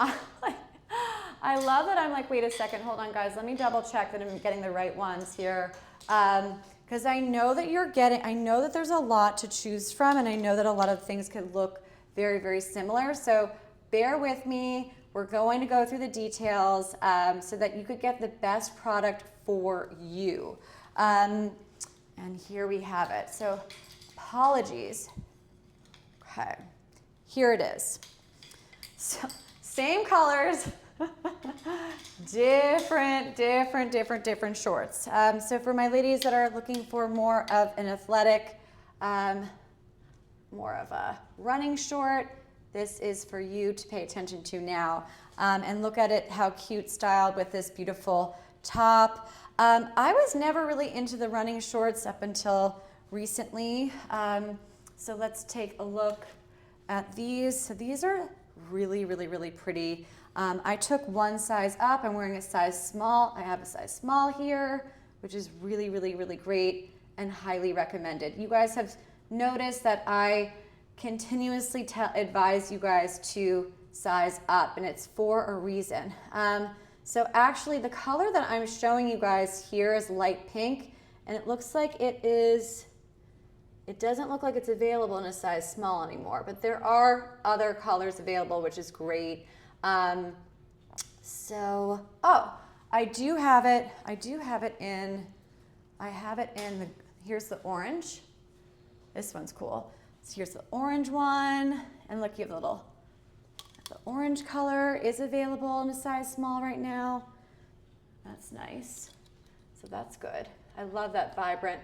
I love that I'm like, wait a second, hold on guys, let me double check that I'm getting the right ones here. Because I know that I know that there's a lot to choose from, and I know that a lot of things could look very, very similar. So bear with me. We're going to go through the details so that you could get the best product for you. And here we have it. So apologies. Okay, here it is. So same colors, different shorts. So for my ladies that are looking for more of an athletic, more of a running short, this is for you to pay attention to now. And look at it, how cute styled with this beautiful top. I was never really into the running shorts up until recently. So let's take a look at these. So these are really pretty. I took one size up. I'm wearing a size small. I have a size small here, which is really great and highly recommended. You guys have noticed that I continuously advise you guys to size up, and it's for a reason. So actually the color that I'm showing you guys here is light pink, and it looks like it doesn't look like it's available in a size small anymore, but there are other colors available, which is great. I do have it in here's the orange. This one's cool. So here's the orange one, and look, you have the orange color is available in a size small right now. That's nice. So that's good. I love that vibrant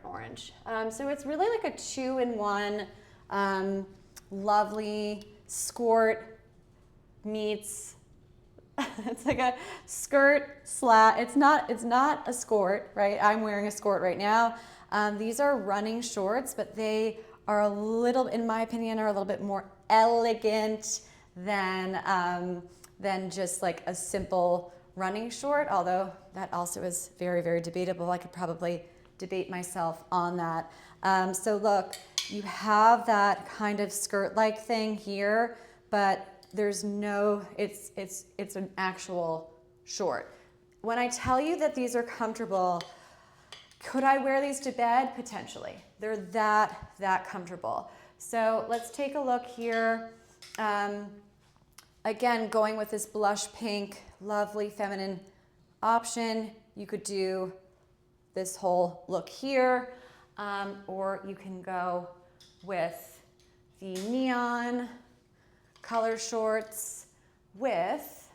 orange. So it's really like a 2-in-1 lovely skort meets, it's like a skirt it's not a skort, right? I'm wearing a skort right now. These are running shorts, but they are in my opinion, are a little bit more elegant than just like a simple running short, although that also is very debatable. I could probably debate myself on that. So look, you have that kind of skirt-like thing here, but there's no, it's an actual short. When I tell you that these are comfortable, could I wear these to bed? Potentially. They're that comfortable. So let's take a look here. Again, going with this blush pink, lovely feminine option. You could do this whole look here, or you can go with the neon color shorts with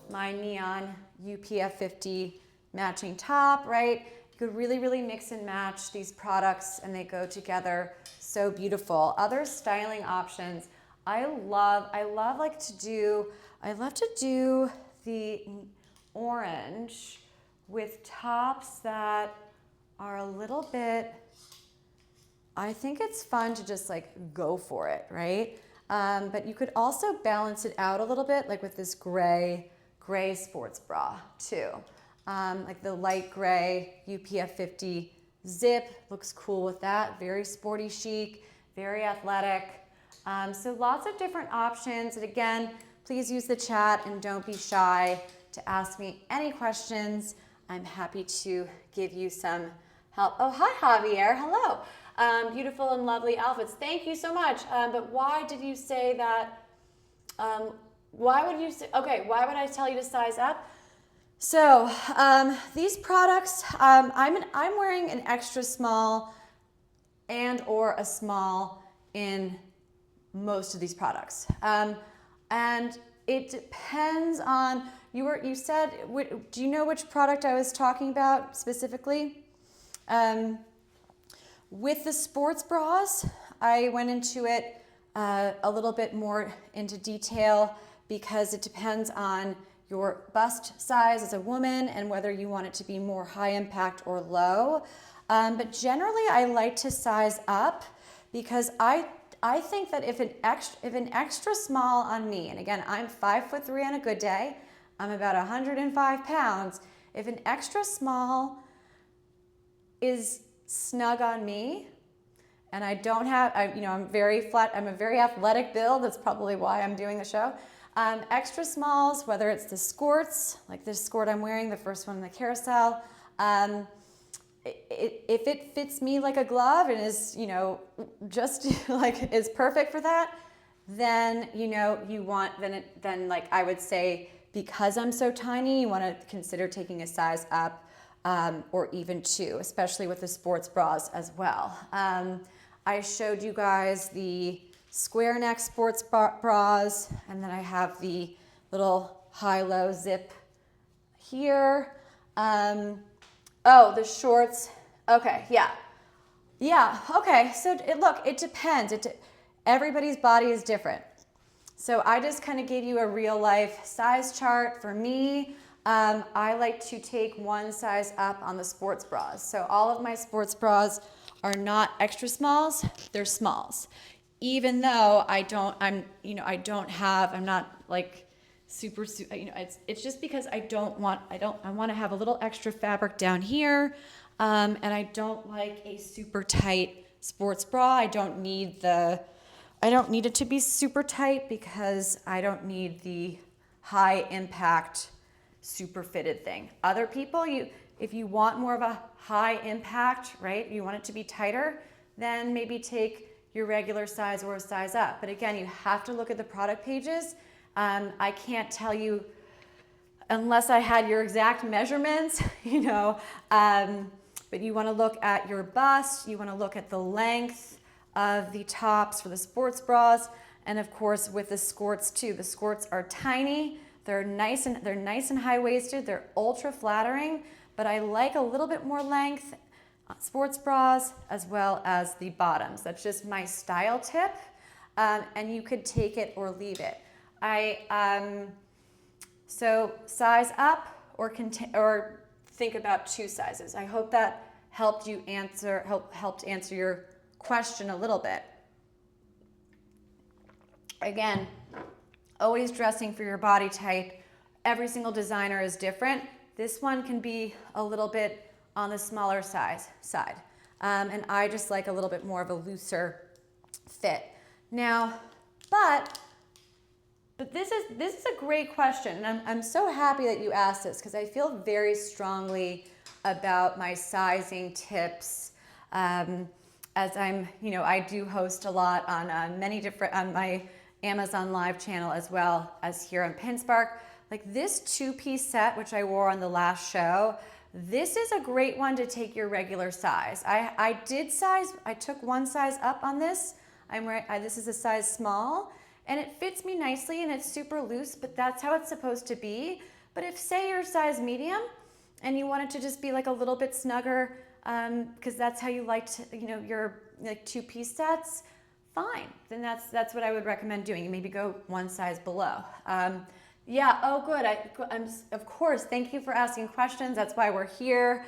my neon UPF 50 matching top, right? You could really mix and match these products, and they go together so beautiful. Other styling options, I love to do the orange with tops that are a little bit, I think it's fun to just like go for it, right? But you could also balance it out a little bit, like with this gray sports bra too. Like the light gray UPF 50 Zip looks cool with that. Very sporty chic, very athletic. So lots of different options. And again, please use the chat and don't be shy to ask me any questions. I'm happy to give you some help. Oh, hi Javier, hello. Beautiful and lovely outfits. Thank you so much. But why did you say that? Why would I tell you to size up? So these products, I'm wearing an extra small and or a small in most of these products. And it depends on, you said, do you know which product I was talking about specifically? With the sports bras, I went into it a little bit more into detail because it depends on your bust size as a woman and whether you want it to be more high impact or low. But generally, I like to size up because I think that if an extra small on me, and again, I'm 5'3" on a good day, I'm about 105 pounds. If an extra small is snug on me, and I don't have, I'm very flat, I'm a very athletic build, that's probably why I'm doing the show. Extra smalls, whether it's the Skorts, like this Skort I'm wearing, the first one in the carousel, if it fits me like a glove and is, you know, just like is perfect for that, then, you know, you want, then like I would say, because I'm so tiny, you want to consider taking a size up, or even two, especially with the sports bras as well. I showed you guys the square neck sports bras, and then I have the little high-low zip here. Oh, the shorts. Okay, yeah. Yeah, okay, so look, it depends. Everybody's body is different. So I just kind of gave you a real life size chart. For me, I like to take one size up on the sports bras. So all of my sports bras are not extra smalls, they're smalls. Even though I'm not like super, you know, it's just because I want to have a little extra fabric down here. And I don't like a super tight sports bra. I don't need it to be super tight because I don't need the high impact, super fitted thing. Other people, if you want more of a high impact, right? You want it to be tighter, then maybe take your regular size or a size up. But again, you have to look at the product pages. I can't tell you unless I had your exact measurements, you know, but you want to look at your bust, you want to look at the length of the tops for the sports bras, and of course with the Skorts too. The Skorts are tiny, they're nice and high-waisted, they're ultra flattering, but I like a little bit more length on sports bras as well as the bottoms. That's just my style tip, and you could take it or leave it. So size up or think about two sizes. I hope that helped answer your question a little bit. Again, always dressing for your body type. Every single designer is different. This one can be a little bit on the smaller side. And I just like a little bit more of a looser fit. Now, but this is a great question, and I'm so happy that you asked this because I feel very strongly about my sizing tips. As I do host a lot on on my Amazon Live channel as well as here on Pinspark. Like this two-piece set, which I wore on the last show, this is a great one to take your regular size. I took one size up on this. This is a size small. And it fits me nicely and it's super loose, but that's how it's supposed to be. But if say you're size medium and you want it to just be like a little bit snugger, because that's how you like to, your like two-piece sets, fine. Then that's what I would recommend doing. You maybe go one size below. Yeah, oh good. I'm of course, thank you for asking questions. That's why we're here.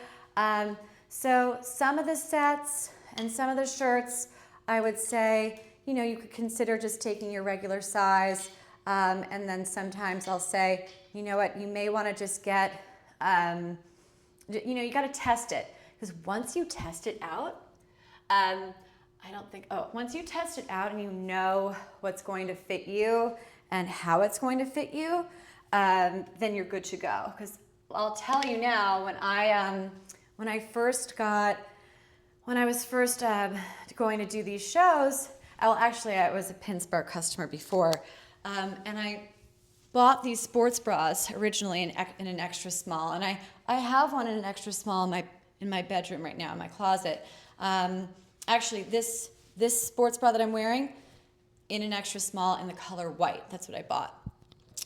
So some of the sets and some of the shirts, I would say, you could consider just taking your regular size, and then sometimes I'll say, you know what, you may want to just get, you got to test it, because once you test it out, once you test it out and you know what's going to fit you and how it's going to fit you, then you're good to go. Because I'll tell you now, when I was first going to do these shows. Well, actually, I was a Pinspark customer before, and I bought these sports bras originally in an extra small, and I have one in an extra small in my bedroom right now in my closet. Actually, this sports bra that I'm wearing in an extra small in the color white. That's what I bought,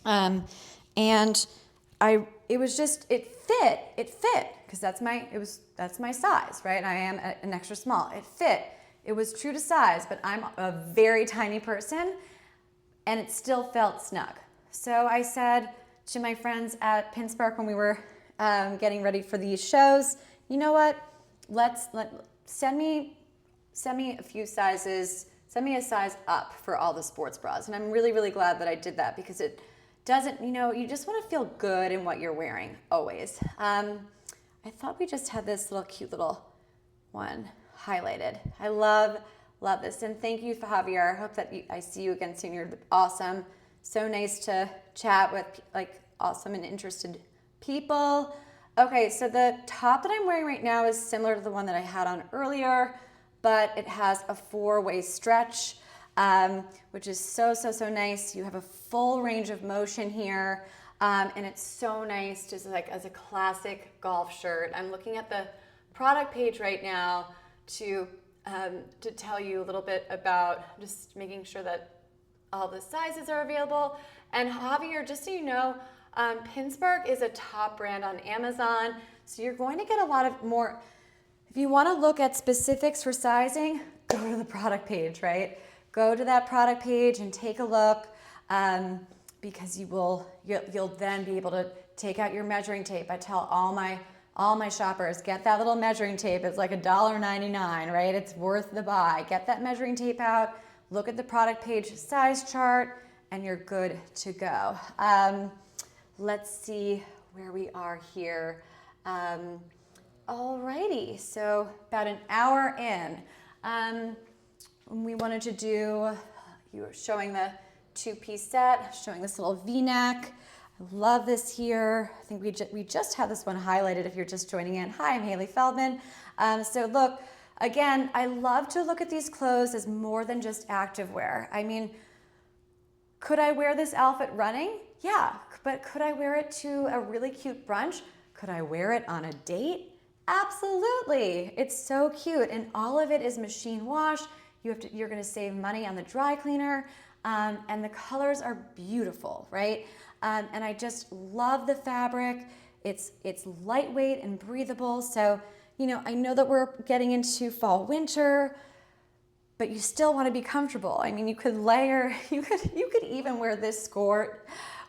and it fit because that's my size, right? I am an extra small. It fit. It was true to size, but I'm a very tiny person, and it still felt snug. So I said to my friends at Pinspark when we were getting ready for these shows, you know what? Send me a few sizes. Send me a size up for all the sports bras, and I'm really, really glad that I did that because it doesn't. You just want to feel good in what you're wearing always. I thought we just had this cute little one highlighted. I love this, and thank you, Javier. I hope that I see you again soon. You're awesome. So nice to chat with like awesome and interested people. Okay, so the top that I'm wearing right now is similar to the one that I had on earlier, but it has a 4-way stretch, which is so nice. You have a full range of motion here, and it's so nice just like as a classic golf shirt. I'm looking at the product page right now to tell you a little bit about just making sure that all the sizes are available. And Javier, just so you know, Pinspark is a top brand on Amazon, so you're going to get a lot of more. If you want to look at specifics for sizing, go to the product page, right? Go to that product page and take a look, because you'll then be able to take out your measuring tape. I tell all my shoppers, get that little measuring tape. It's like $1.99, right? It's worth the buy. Get that measuring tape out, look at the product page size chart, and you're good to go. Let's see where we are here. Alrighty, so about an hour in. We wanted to do, you were showing the 2-piece set, showing this little V-neck. I love this here. I think we just had this one highlighted if you're just joining in. Hi, I'm Hailey Feldman. So look, again, I love to look at these clothes as more than just activewear. I mean, could I wear this outfit running? Yeah, but could I wear it to a really cute brunch? Could I wear it on a date? Absolutely. It's so cute, and all of it is machine wash. You're gonna save money on the dry cleaner, and the colors are beautiful, right? And I just love the fabric. It's lightweight and breathable. So, you know, I know that we're getting into fall, winter, but you still want to be comfortable. I mean, you could layer, you could even wear this skort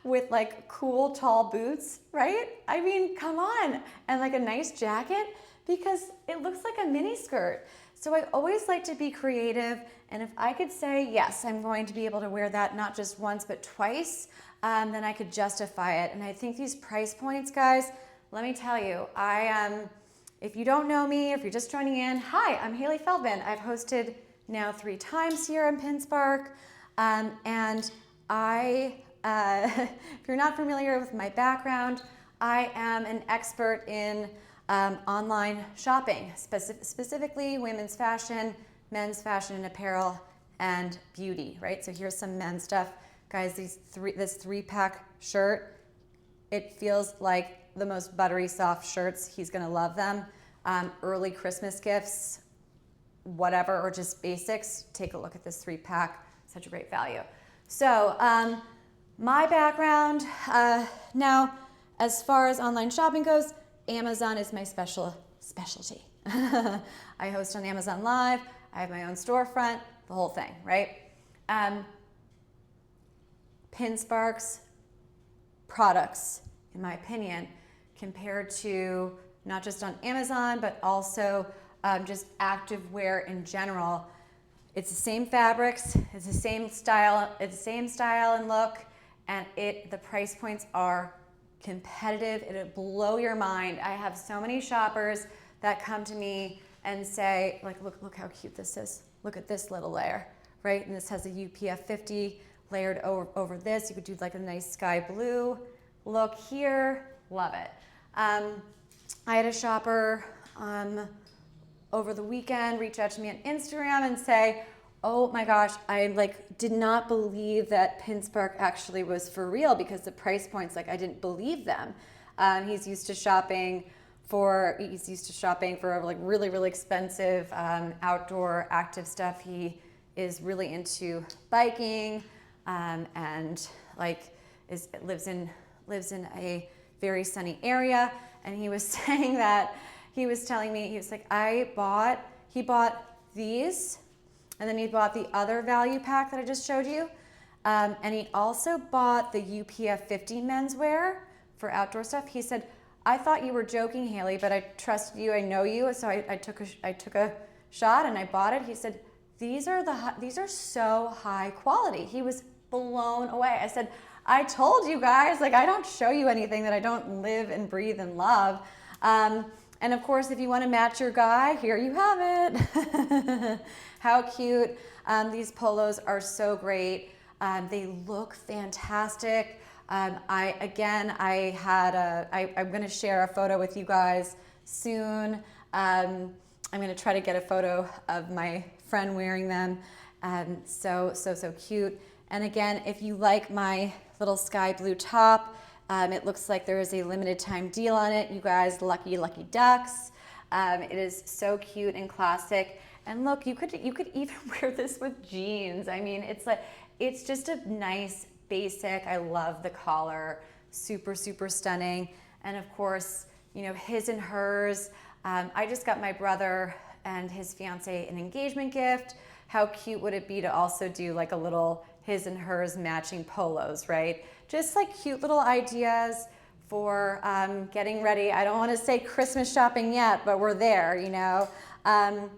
with like cool tall boots, right? I mean, come on. And like a nice jacket, because it looks like a mini skirt. So I always like to be creative. And if I could say, yes, I'm going to be able to wear that not just once, but twice, then I could justify it. And I think these price points, guys, let me tell you, if you don't know me, if you're just joining in, hi, I'm Hailey Feldman. I've hosted now 3 times here in Pinspark. And if you're not familiar with my background, I am an expert in online shopping, specifically women's fashion, men's fashion and apparel, and beauty, right? So here's some men's stuff. Guys, this 3-pack shirt, it feels like the most buttery soft shirts. He's gonna love them. Early Christmas gifts, whatever, or just basics, take a look at this 3-pack, such a great value. So my background, now as far as online shopping goes, Amazon is my specialty. I host on Amazon Live, I have my own storefront, the whole thing, right? Pinspark's products, in my opinion, compared to not just on Amazon, but also just activewear in general. It's the same fabrics, it's the same style and look, and the price points are competitive. It'll blow your mind. I have so many shoppers that come to me and say, like, look how cute this is. Look at this little layer, right? And this has a UPF 50 layered over this. You could do like a nice sky blue look here. Love it. I had a shopper over the weekend reach out to me on Instagram and say, oh my gosh, I did not believe that Pinspark actually was for real, because the price points, I didn't believe them. He's used to shopping for really, really expensive outdoor active stuff. He is really into biking and lives in a very sunny area. And he was saying that, he was telling me, he was like, he bought these, and then he bought the other value pack that I just showed you. And he also bought the UPF 50 menswear for outdoor stuff. He said, I thought you were joking, Hailey, but I trust you, I know you, so I took a shot and I bought it. He said, these are so high quality. He was blown away. I said, I told you guys, I don't show you anything that I don't live and breathe and love. And of course, if you want to match your guy, here you have it. How cute. These polos are so great. They look fantastic. I'm gonna share a photo with you guys soon. I'm gonna try to get a photo of my friend wearing them. So cute. And again, if you like my little sky blue top, it looks like there is a limited time deal on it. You guys, lucky ducks. It is so cute and classic. And look, you could even wear this with jeans. I mean, it's just a nice basic. I love the collar, super stunning. And of course, you know, his and hers. I just got my brother and his fiance an engagement gift. How cute would it be to also do like a little his and hers matching polos, right? Just like cute little ideas for getting ready. I don't want to say Christmas shopping yet, but we're there, you know. And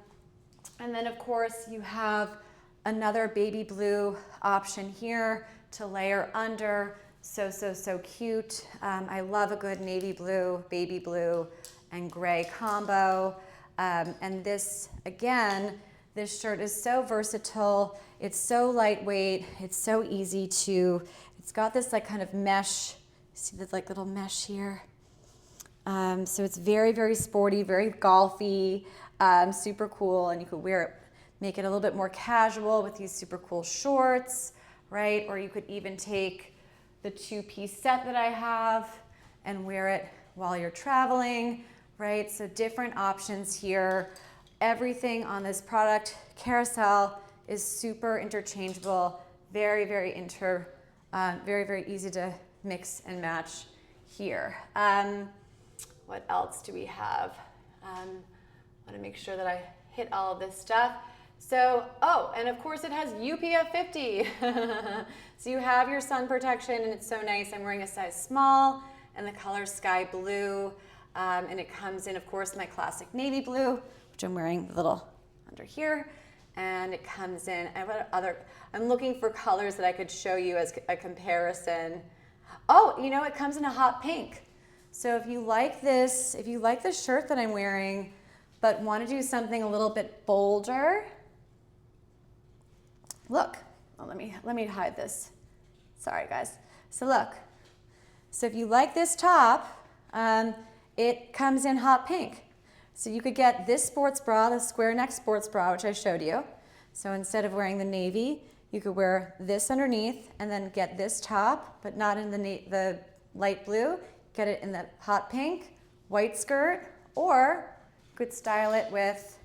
then of course you have another baby blue option here to layer under. So cute. I love a good navy blue, baby blue, and gray combo. And this, again, this shirt is so versatile. It's so lightweight. It's so easy to, it's got this like kind of mesh, see the like little mesh here? So it's very sporty, very golfy, super cool. And you could wear it, make it a little bit more casual with these super cool shorts, right? Or you could even take the two-piece set that I have and wear it while you're traveling, right? So different options here. Everything on this product carousel is super interchangeable, very easy to mix and match here. What else do we have? I want to make sure that I hit all of this stuff. So, oh, and of course it has UPF 50. So you have your sun protection and it's so nice. I'm wearing a size small and the color sky blue. And it comes in, of course, my classic navy blue, which I'm wearing a little under here. And it comes in, I'm looking for colors that I could show you as a comparison. Oh, you know, it comes in a hot pink. So if you like this, if you like the shirt that I'm wearing, but want to do something a little bit bolder, look, oh, let me hide this. Sorry guys. So look, so if you like this top, it comes in hot pink. So you could get this sports bra, the square neck sports bra, which I showed you. So instead of wearing the navy, you could wear this underneath and then get this top, but not in the light blue. Get it in the hot pink, white skirt, or you could style it with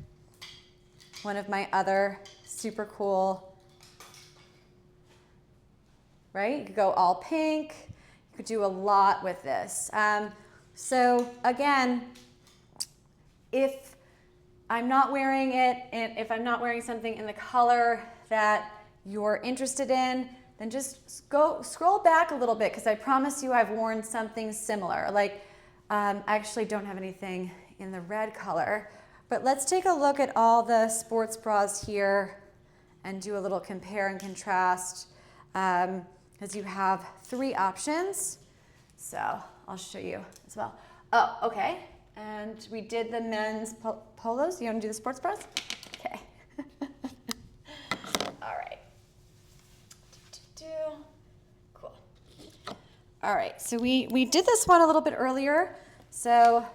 one of my other super cool, right? You could go all pink. You could do a lot with this. So again, if I'm not wearing it, and if I'm not wearing something in the color that you're interested in, then just scroll back a little bit because I promise you I've worn something similar. Like, I actually don't have anything in the red color, but let's take a look at all the sports bras here and do a little compare and contrast because you have 3 options. So I'll show you as well. Oh, okay. And we did the men's polos. You want to do the sports bras? Okay. All right. Cool. All right. So we did this one a little bit earlier. So,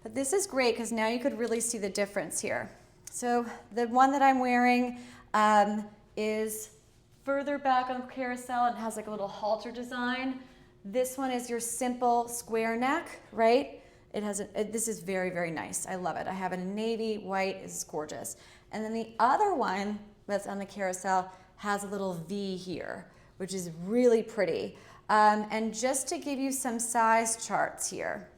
but this is great because now you could really see the difference here. So the one that I'm wearing is further back on the carousel and has like a little halter design. This one is your simple square neck, right? It has this is very nice. I love it. I have it in navy, white, it's gorgeous. And then the other one that's on the carousel has a little V here, which is really pretty. And just to give you some size charts here,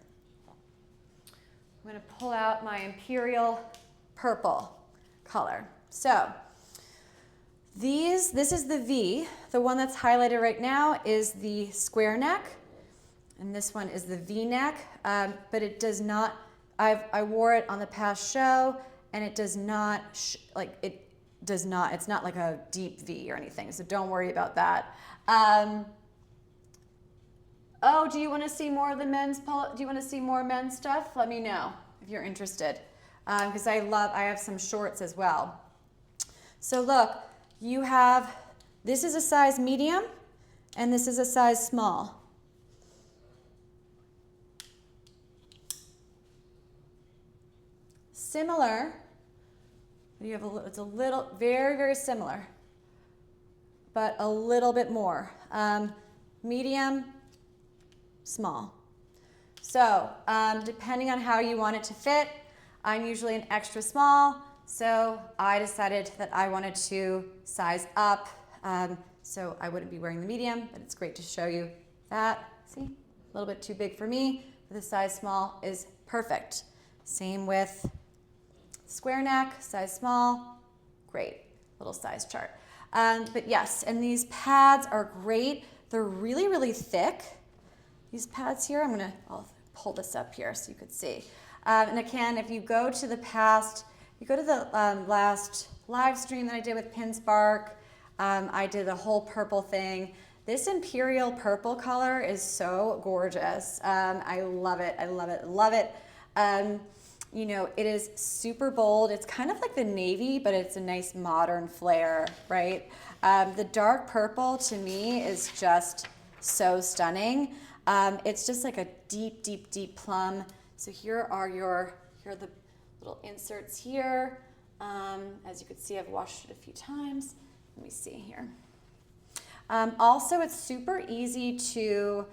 I'm gonna pull out my imperial purple color. So this is the V. The one that's highlighted right now is the square neck. And this one is the V-neck, but it does not, I wore it on the past show and it does not, it's not like a deep V or anything, so don't worry about that. Oh, do you want to see more of the men's polo? Do you want to see more men's stuff? Let me know if you're interested, because I have some shorts as well. So look, you have This is a size medium, and this is a size small. Similar, you have it's a little, very, very similar, but a little bit more. Medium, small. So depending on how you want it to fit, I'm usually an extra small, so I decided that I wanted to size up, so I wouldn't be wearing the medium, but it's great to show you that. See, a little bit too big for me, but the size small is perfect. Same with square neck, size small, great, little size chart. But yes, and these pads are great. They're really, really thick. These pads here, I'll pull this up here so you could see. And again, if you go to the past, you go to the last live stream that I did with Pinspark, I did a whole purple thing. This imperial purple color is so gorgeous. I love it, I love it, love it. You know, it is super bold. It's kind of like the navy, but it's a nice modern flair, right? The dark purple to me is just so stunning. It's just like a deep, deep, deep plum. So here are the little inserts here. As you can see, I've washed it a few times. Let me see here. Also, it's super easy to,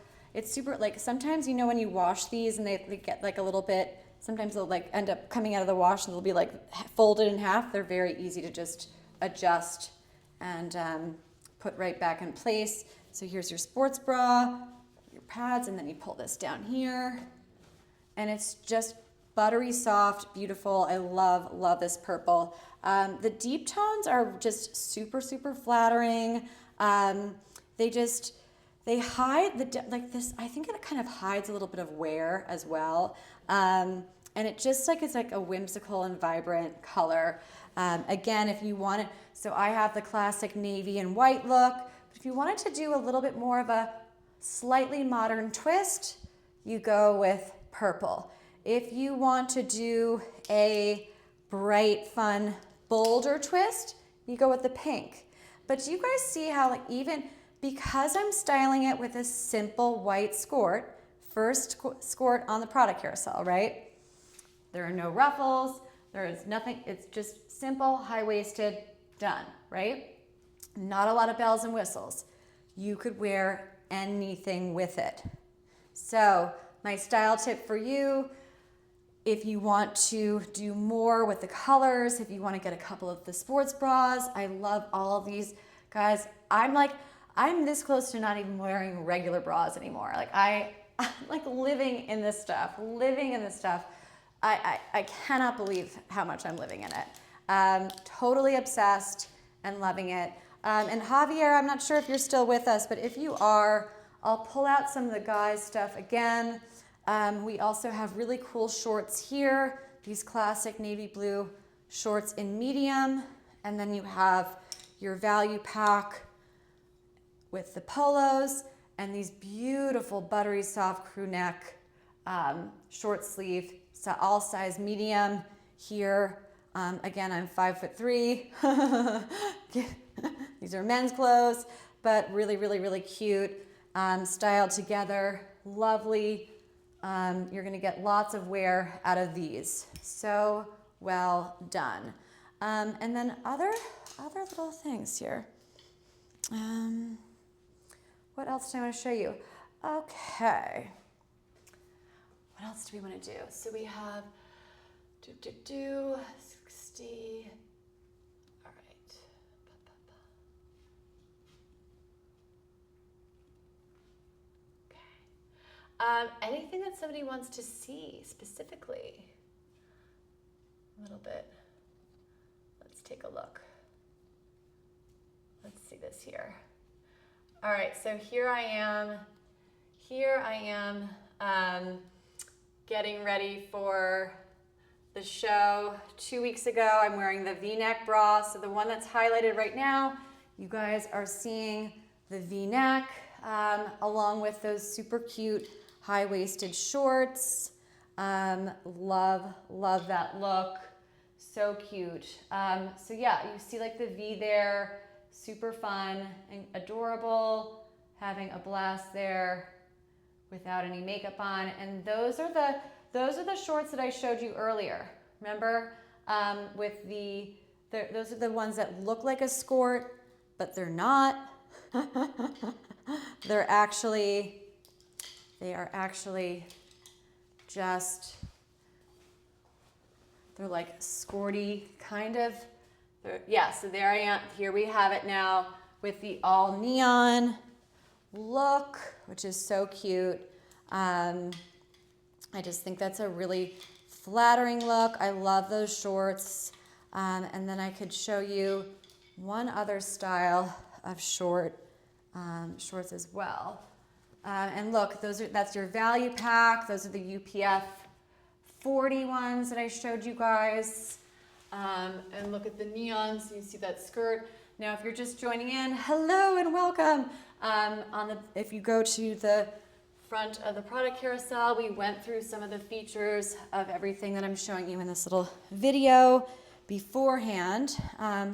like sometimes, you know, when you wash these and they get like a little bit, sometimes they'll like end up coming out of the wash and they'll be like folded in half. They're very easy to just adjust and put right back in place. So here's your sports bra, your pads, and then you pull this down here. And it's just buttery soft, beautiful. I love, love this purple. The deep tones are just super, super flattering. They hide like this, I think it kind of hides a little bit of wear as well. And it just like, it's like a whimsical and vibrant color. Again, if you want it, so I have the classic navy and white look, but if you wanted to do a little bit more of a slightly modern twist, you go with purple. If you want to do a bright, fun, bolder twist, you go with the pink. But do you guys see how, like, even because I'm styling it with a simple white skort, first skort on the product carousel, right? There are no ruffles, there is nothing, it's just simple, high-waisted, done, right? Not a lot of bells and whistles. You could wear anything with it. So my style tip for you, if you want to do more with the colors, if you want to get a couple of the sports bras, I love all of these. Guys, I'm this close to not even wearing regular bras anymore. Like I'm like living in this stuff, I cannot believe how much I'm living in it. Totally obsessed and loving it. And Javier, I'm not sure if you're still with us, but if you are, I'll pull out some of the guys' stuff again. We also have really cool shorts here, these classic navy blue shorts in medium, and then you have your value pack with the polos and these beautiful buttery soft crew neck short sleeve, so all size medium here. Again, I'm 5'3". These are men's clothes, but really, really, really cute, styled together, lovely. You're gonna get lots of wear out of these. So well done. And then other little things here. What else do I want to show you? Okay. What else do we want to do? So we have 60. All right. Okay. Anything that somebody wants to see specifically? A little bit. Let's take a look. Let's see this here. All right, so here I am getting ready for the show. 2 weeks ago, I'm wearing the V-neck bra. So the one that's highlighted right now, you guys are seeing the V-neck along with those super cute high-waisted shorts. Love that look. So cute. So yeah, you see like the V there, super fun and adorable, having a blast there without any makeup on. And those are the shorts that I showed you earlier. Remember, those are the ones that look like a skort, but they're not. They are actually just, they're like sporty kind of. Yeah, so there I am. Here we have it now with the all neon look, which is so cute. I just think that's a really flattering look. I love those shorts. And then I could show you one other style of shorts as well. And look, that's your value pack. Those are the UPF 40 ones that I showed you guys. And look at the neons, you see that skirt. Now, if you're just joining in, hello and welcome. If you go to the front of the product carousel, we went through some of the features of everything that I'm showing you in this little video beforehand,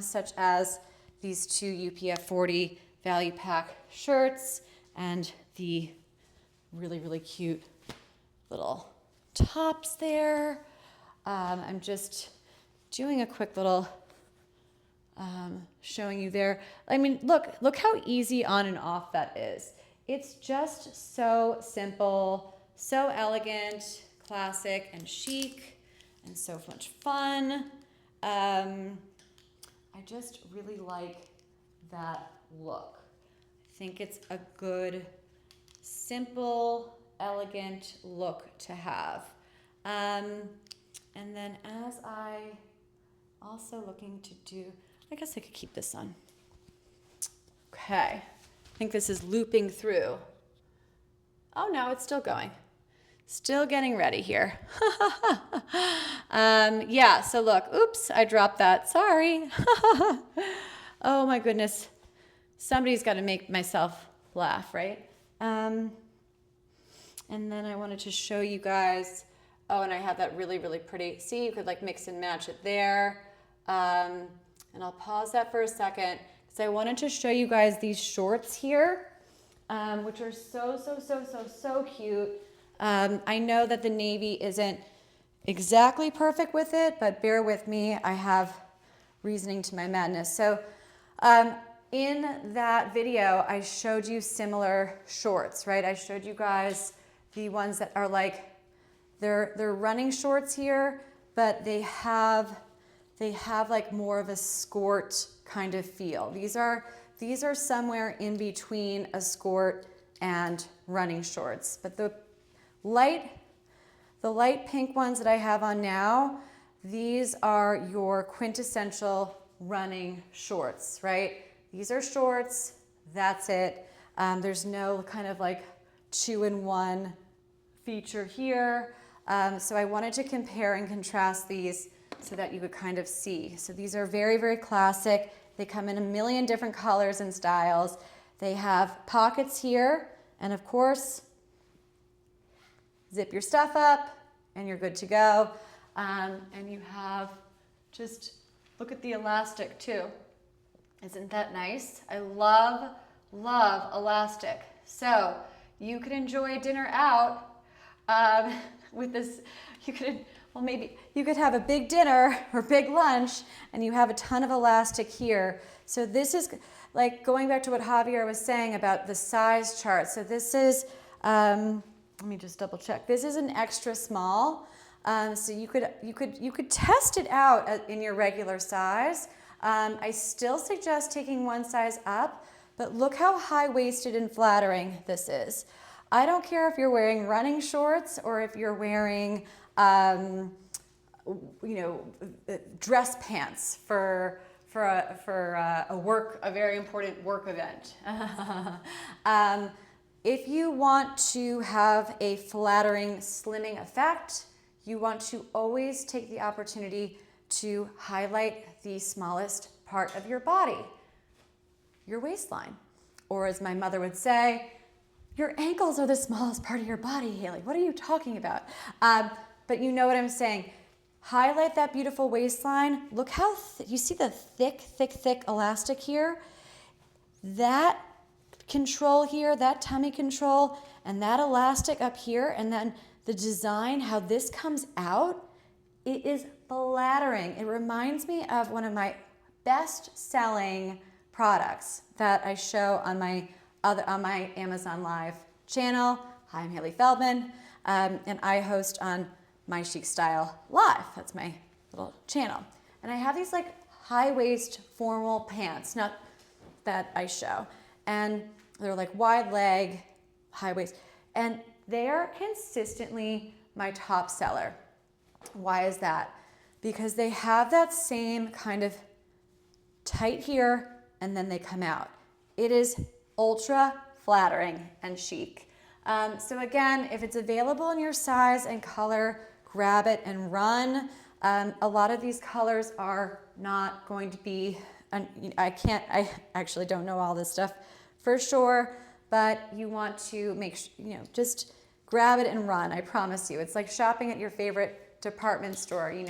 such as these two UPF 40 value pack shirts and the really, really cute little tops there. I'm just doing a quick little showing you there. I mean, look how easy on and off that is. It's just so simple, so elegant, classic and chic, and so much fun. I just really like that look. I think it's a good, simple, elegant look to have. And then as I also looking to do, I guess I could keep this on. Okay, I think this is looping through. Oh no, it's still going. Still getting ready here. Yeah, so look, oops, I dropped that, sorry. Oh my goodness. Somebody's got to make myself laugh, right? And then I wanted to show you guys, oh, and I have that really, really pretty, see, you could like mix and match it there. And I'll pause that for a second because I wanted to show you guys these shorts here, which are so cute. I know that the navy isn't exactly perfect with it, but bear with me. I have reasoning to my madness. So in that video, I showed you similar shorts, right? I showed you guys the ones that are like, they're running shorts here, but they have like more of a skort kind of feel. These are somewhere in between a skort and running shorts. But the light pink ones that I have on now, these are your quintessential running shorts, right? These are shorts, that's it. There's no kind of like 2-in-1 feature here. So I wanted to compare and contrast these so that you could kind of see. So these are very, very classic. They come in a million different colors and styles. They have pockets here, and of course, zip your stuff up and you're good to go. And you have, just look at the elastic too. Isn't that nice? I love elastic. So you could enjoy dinner out with this. Maybe you could have a big dinner or big lunch and you have a ton of elastic here. So this is like going back to what Javier was saying about the size chart. So this is, let me just double check. This is an extra small. So you could test it out in your regular size. I still suggest taking one size up, but look how high-waisted and flattering this is. I don't care if you're wearing running shorts or if you're wearing, dress pants for a very important work event. If you want to have a flattering, slimming effect, you want to always take the opportunity to highlight the smallest part of your body, your waistline. Or as my mother would say, your ankles are the smallest part of your body, Hailey. What are you talking about? But you know what I'm saying. Highlight that beautiful waistline. Look how, you see the thick elastic here? that control here, that tummy control, and that elastic up here, and then the design, how this comes out, it is flattering. It reminds me of one of my best-selling products that I show on my Amazon Live channel. Hi, I'm Hailey Feldman, and I host on My Chic Style Live. That's my little channel. And I have these like high-waist formal pants, not that I show, and they're like wide leg, high waist, and they are consistently my top seller. Why is that? Because they have that same kind of tight here and then they come out. It is ultra flattering and chic. So again, if it's available in your size and color, grab it and run. A lot of these colors are not going to be, I actually don't know all this stuff for sure, but you want to make sure, just grab it and run. I promise you. It's like shopping at your favorite department store. You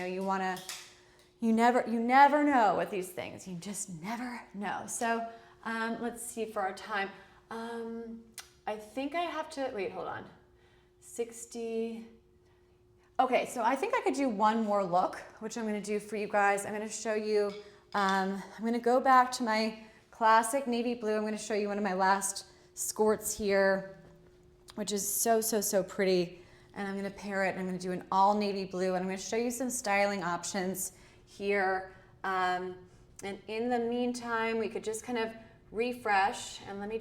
never know with these things. You just never know. So let's see for our time. I think I have to, wait, hold on. 60. Okay, so I think I could do one more look, which I'm going to do for you guys. I'm going to show you, I'm going to go back to my classic navy blue. I'm going to show you one of my last Skorts here, which is so pretty. And I'm going to pair it, and I'm going to do an all navy blue, and I'm going to show you some styling options here. And in the meantime, we could just kind of refresh, and let me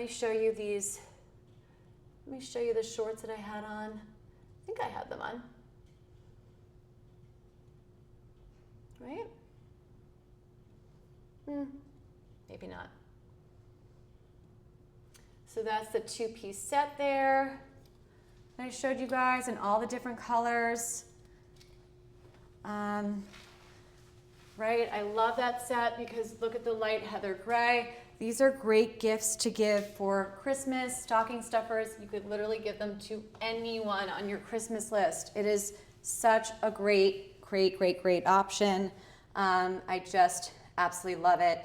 show you these. Let me show you the shorts that I had on. I think I had them on. Right? Maybe not. So that's the two-piece set there that I showed you guys in all the different colors. Right, I love that set because look at the light heather gray. These are great gifts to give for Christmas, stocking stuffers. You could literally give them to anyone on your Christmas list. It is such a great option. I just absolutely love it.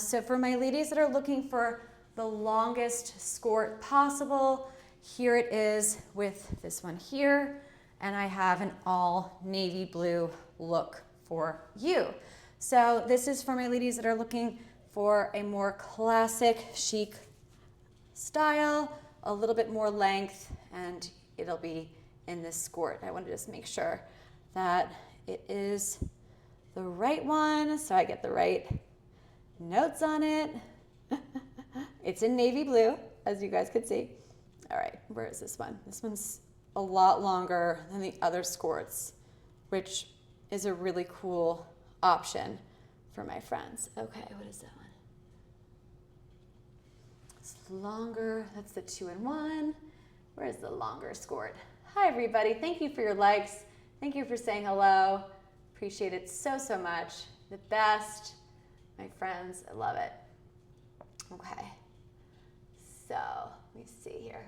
So for my ladies that are looking for the longest skort possible, here it is with this one here, and I have an all navy blue look for you. So this is for my ladies that are looking for a more classic chic style, a little bit more length, and it'll be in this skort. I want to just make sure that it is the right one so I get the right notes on it. It's in navy blue, as you guys could see. All right, where is this one? This one's a lot longer than the other Skorts, which is a really cool option for my friends. Okay, what is that one? It's longer. That's the 2-in-1. Where is the longer skort? Hi, everybody. Thank you for your likes. Thank you for saying hello. Appreciate it so much. The best, my friends. I love it. Okay. So let me see here.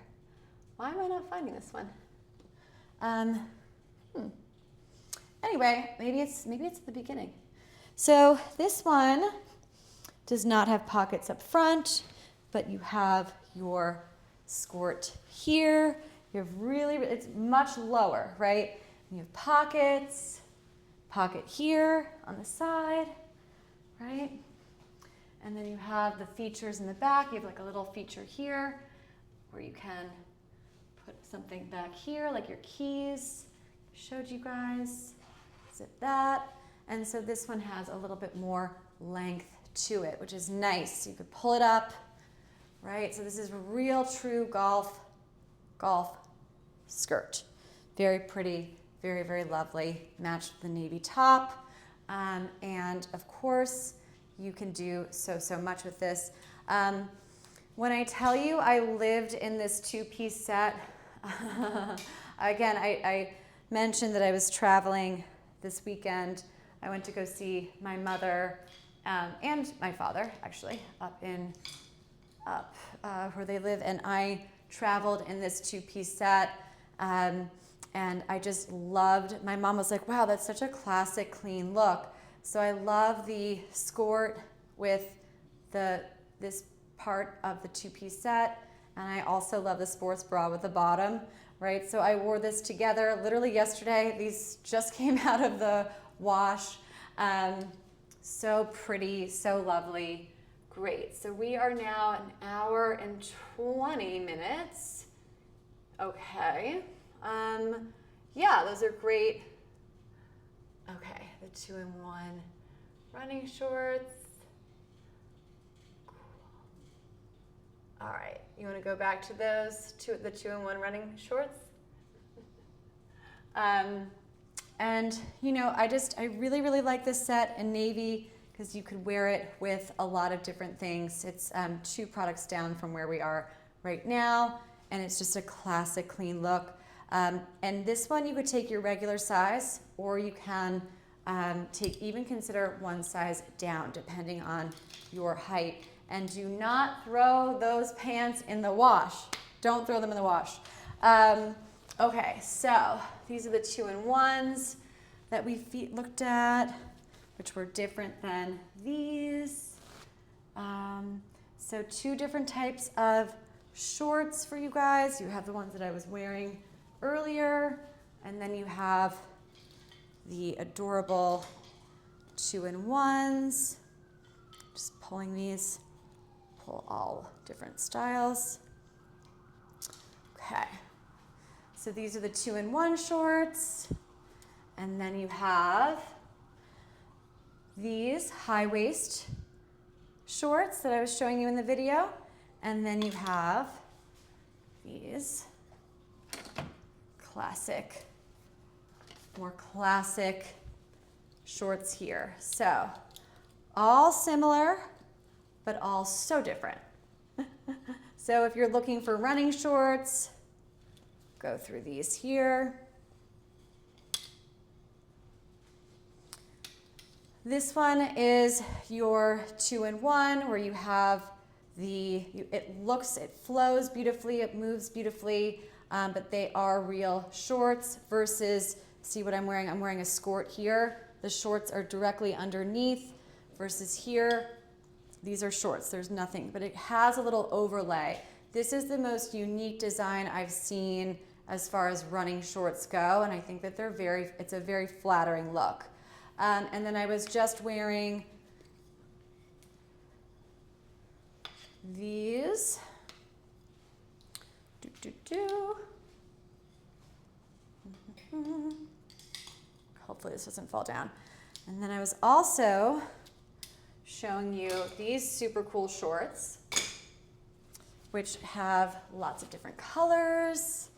Why am I not finding this one? Anyway, maybe it's at the beginning. So this one does not have pockets up front, but you have your skort here. You have it's much lower, right? You have pockets, pocket here on the side, right? And then you have the features in the back. You have like a little feature here where you can put something back here, like your keys. Showed you guys. Zip that. And so this one has a little bit more length to it, which is nice. You could pull it up, right? So this is a real true golf skirt. Very pretty, very lovely. Matched with the navy top. And of course, you can do so much with this. When I tell you I lived in this two-piece set, again, I mentioned that I was traveling this weekend. I went to go see my mother and my father, actually, up where they live, and I traveled in this two-piece set, and I just loved. My mom was like, "Wow, that's such a classic, clean look." So I love the skort with this part of the two-piece set, and I also love the sports bra with the bottom, right? So I wore this together literally yesterday. These just came out of the wash. So pretty, so lovely. Great. So we are now 1 hour and 20 minutes. Okay. Yeah, those are great. Okay, the 2-in-1 running shorts. Cool. All right, you want to go back to those, the 2-in-1 running shorts? And you know, I really, really like this set in navy because you could wear it with a lot of different things. It's 2 products down from where we are right now, and it's just a classic clean look. And this one you could take your regular size, or you can even consider 1 size down depending on your height. And do not throw those pants in the wash. Don't throw them in the wash. Okay, so these are the 2-in-1s that we looked at, which were different than these. So 2 different types of shorts for you guys. You have the ones that I was wearing earlier, and then you have the adorable 2-in-1s. Just pulling these, pull all different styles. Okay, so these are the 2-in-1 shorts, and then you have these high waist shorts that I was showing you in the video, and then you have these more classic shorts here. So all similar, but all so different. So if you're looking for running shorts, go through these here. This one is your 2-in-1 where you have it flows beautifully, it moves beautifully, but they are real shorts versus, see what I'm wearing? I'm wearing a Skort here. The shorts are directly underneath versus here. These are shorts, there's nothing, but it has a little overlay. This is the most unique design I've seen as far as running shorts go, and I think that it's a very flattering look. And then I was just wearing these. Hopefully this doesn't fall down. And then I was also showing you these super cool shorts, which have lots of different colors.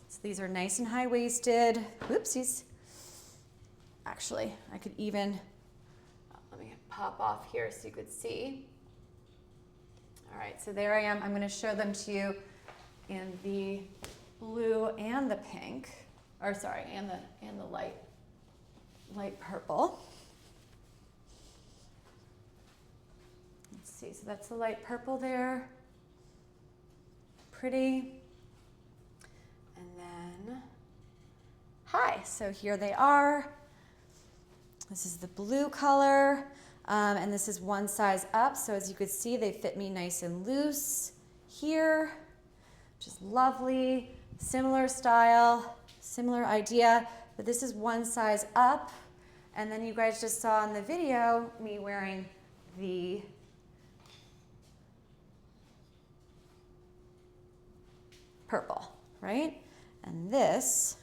So these are nice and high-waisted. Whoopsies. Actually, I could even, let me pop off here so you could see. All right, so there I am. I'm going to show them to you in the blue and the pink, or sorry, and the light purple. Let's see, so that's the light purple there. Pretty. And then, hi, so here they are. This is the blue color, and this is 1 size up. So as you could see, they fit me nice and loose here, which is lovely. Similar style, similar idea, but this is 1 size up. And then you guys just saw in the video me wearing the purple, right? And this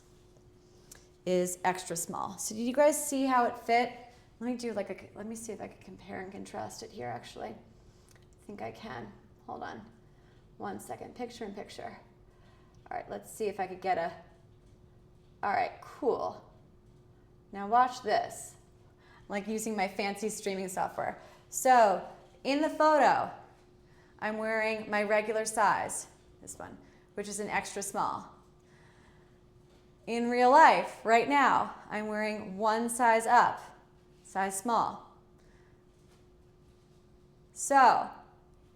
is extra small. So did you guys see how it fit? Let me see if I can compare and contrast it here actually. I think I can. Hold on. 1 second. Picture in picture. All right, let's see if I could get all right, cool. Now watch this. I'm like using my fancy streaming software. So in the photo, I'm wearing my regular size, this one, which is an extra small. In real life, right now, I'm wearing 1 size up, size small. So,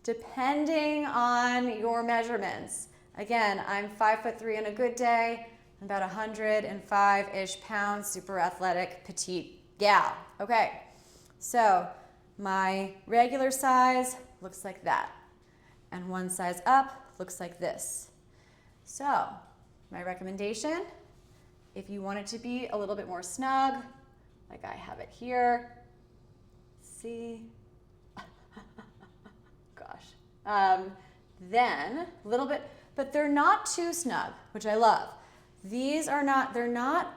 depending on your measurements, again, I'm 5'3" on a good day, about 105-ish pounds, super athletic, petite gal. Okay, so my regular size looks like that. And one size up looks like this. So my recommendation, if you want it to be a little bit more snug, like I have it here, see, gosh, then a little bit, but they're not too snug, which I love. These are not, they're not,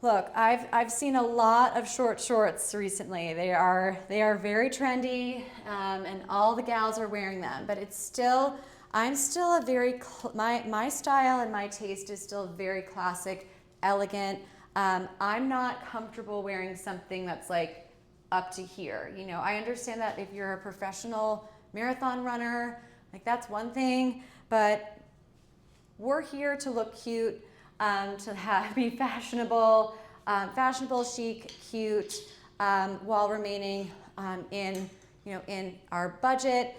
look, I've seen a lot of short shorts recently. They are very trendy, and all the gals are wearing them, but it's still, I'm still a very, my style and my taste is still very classic, elegant. I'm not comfortable wearing something that's like up to here. You know, I understand that if you're a professional marathon runner, like that's one thing, but we're here to look cute, be fashionable, fashionable, chic, cute, while remaining in our budget.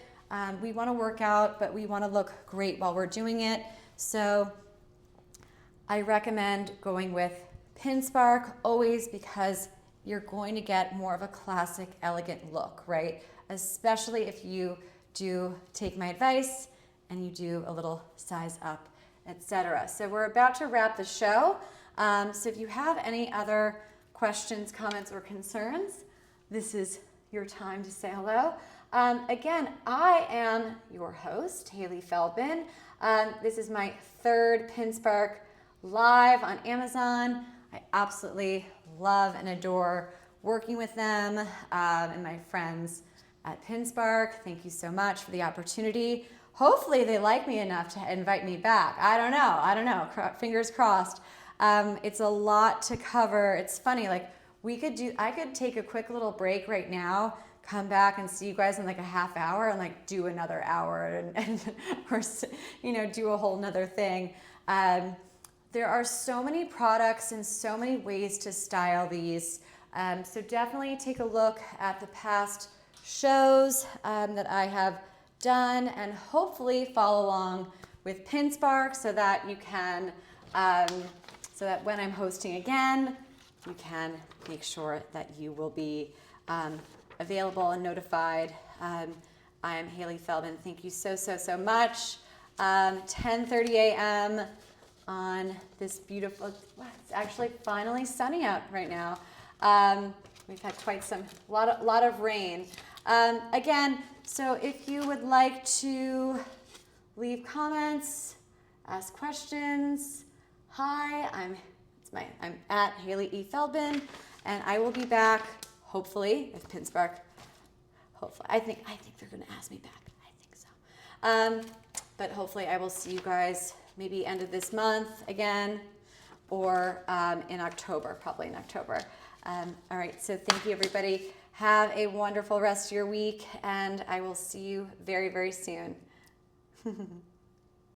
We want to work out, but we want to look great while we're doing it. So I recommend going with pinspark always, because you're going to get more of a classic, elegant look, right? Especially if you do take my advice and you do a little size up, etc. So we're about to wrap the show. So if you have any other questions, comments, or concerns, this is your time to say hello. Again, I am your host, Hailey Feldman. This is my third pinspark live on Amazon. I absolutely love and adore working with them and my friends at Pinspark. Thank you so much for the opportunity. Hopefully they like me enough to invite me back. I don't know, fingers crossed. It's a lot to cover. It's funny, like I could take a quick little break right now, come back and see you guys in like a half hour and like do another hour or do a whole nother thing. There are so many products and so many ways to style these. So definitely take a look at the past shows that I have done, and hopefully follow along with Pinspark so that you can, so that when I'm hosting again, you can make sure that you will be available and notified. I am Hailey Feldman. Thank you so much. 10:30 a.m. on this beautiful, it's actually finally sunny out right now. We've had a lot of rain. Again, so if you would like to leave comments, ask questions, hi, I'm at Hailey E. Feldman, and I will be back, hopefully, if Pinspark, hopefully, I think they're gonna ask me back, I think so. But hopefully I will see you guys maybe end of this month again, or in October, probably in October. All right, so thank you everybody. Have a wonderful rest of your week, and I will see you very, very soon.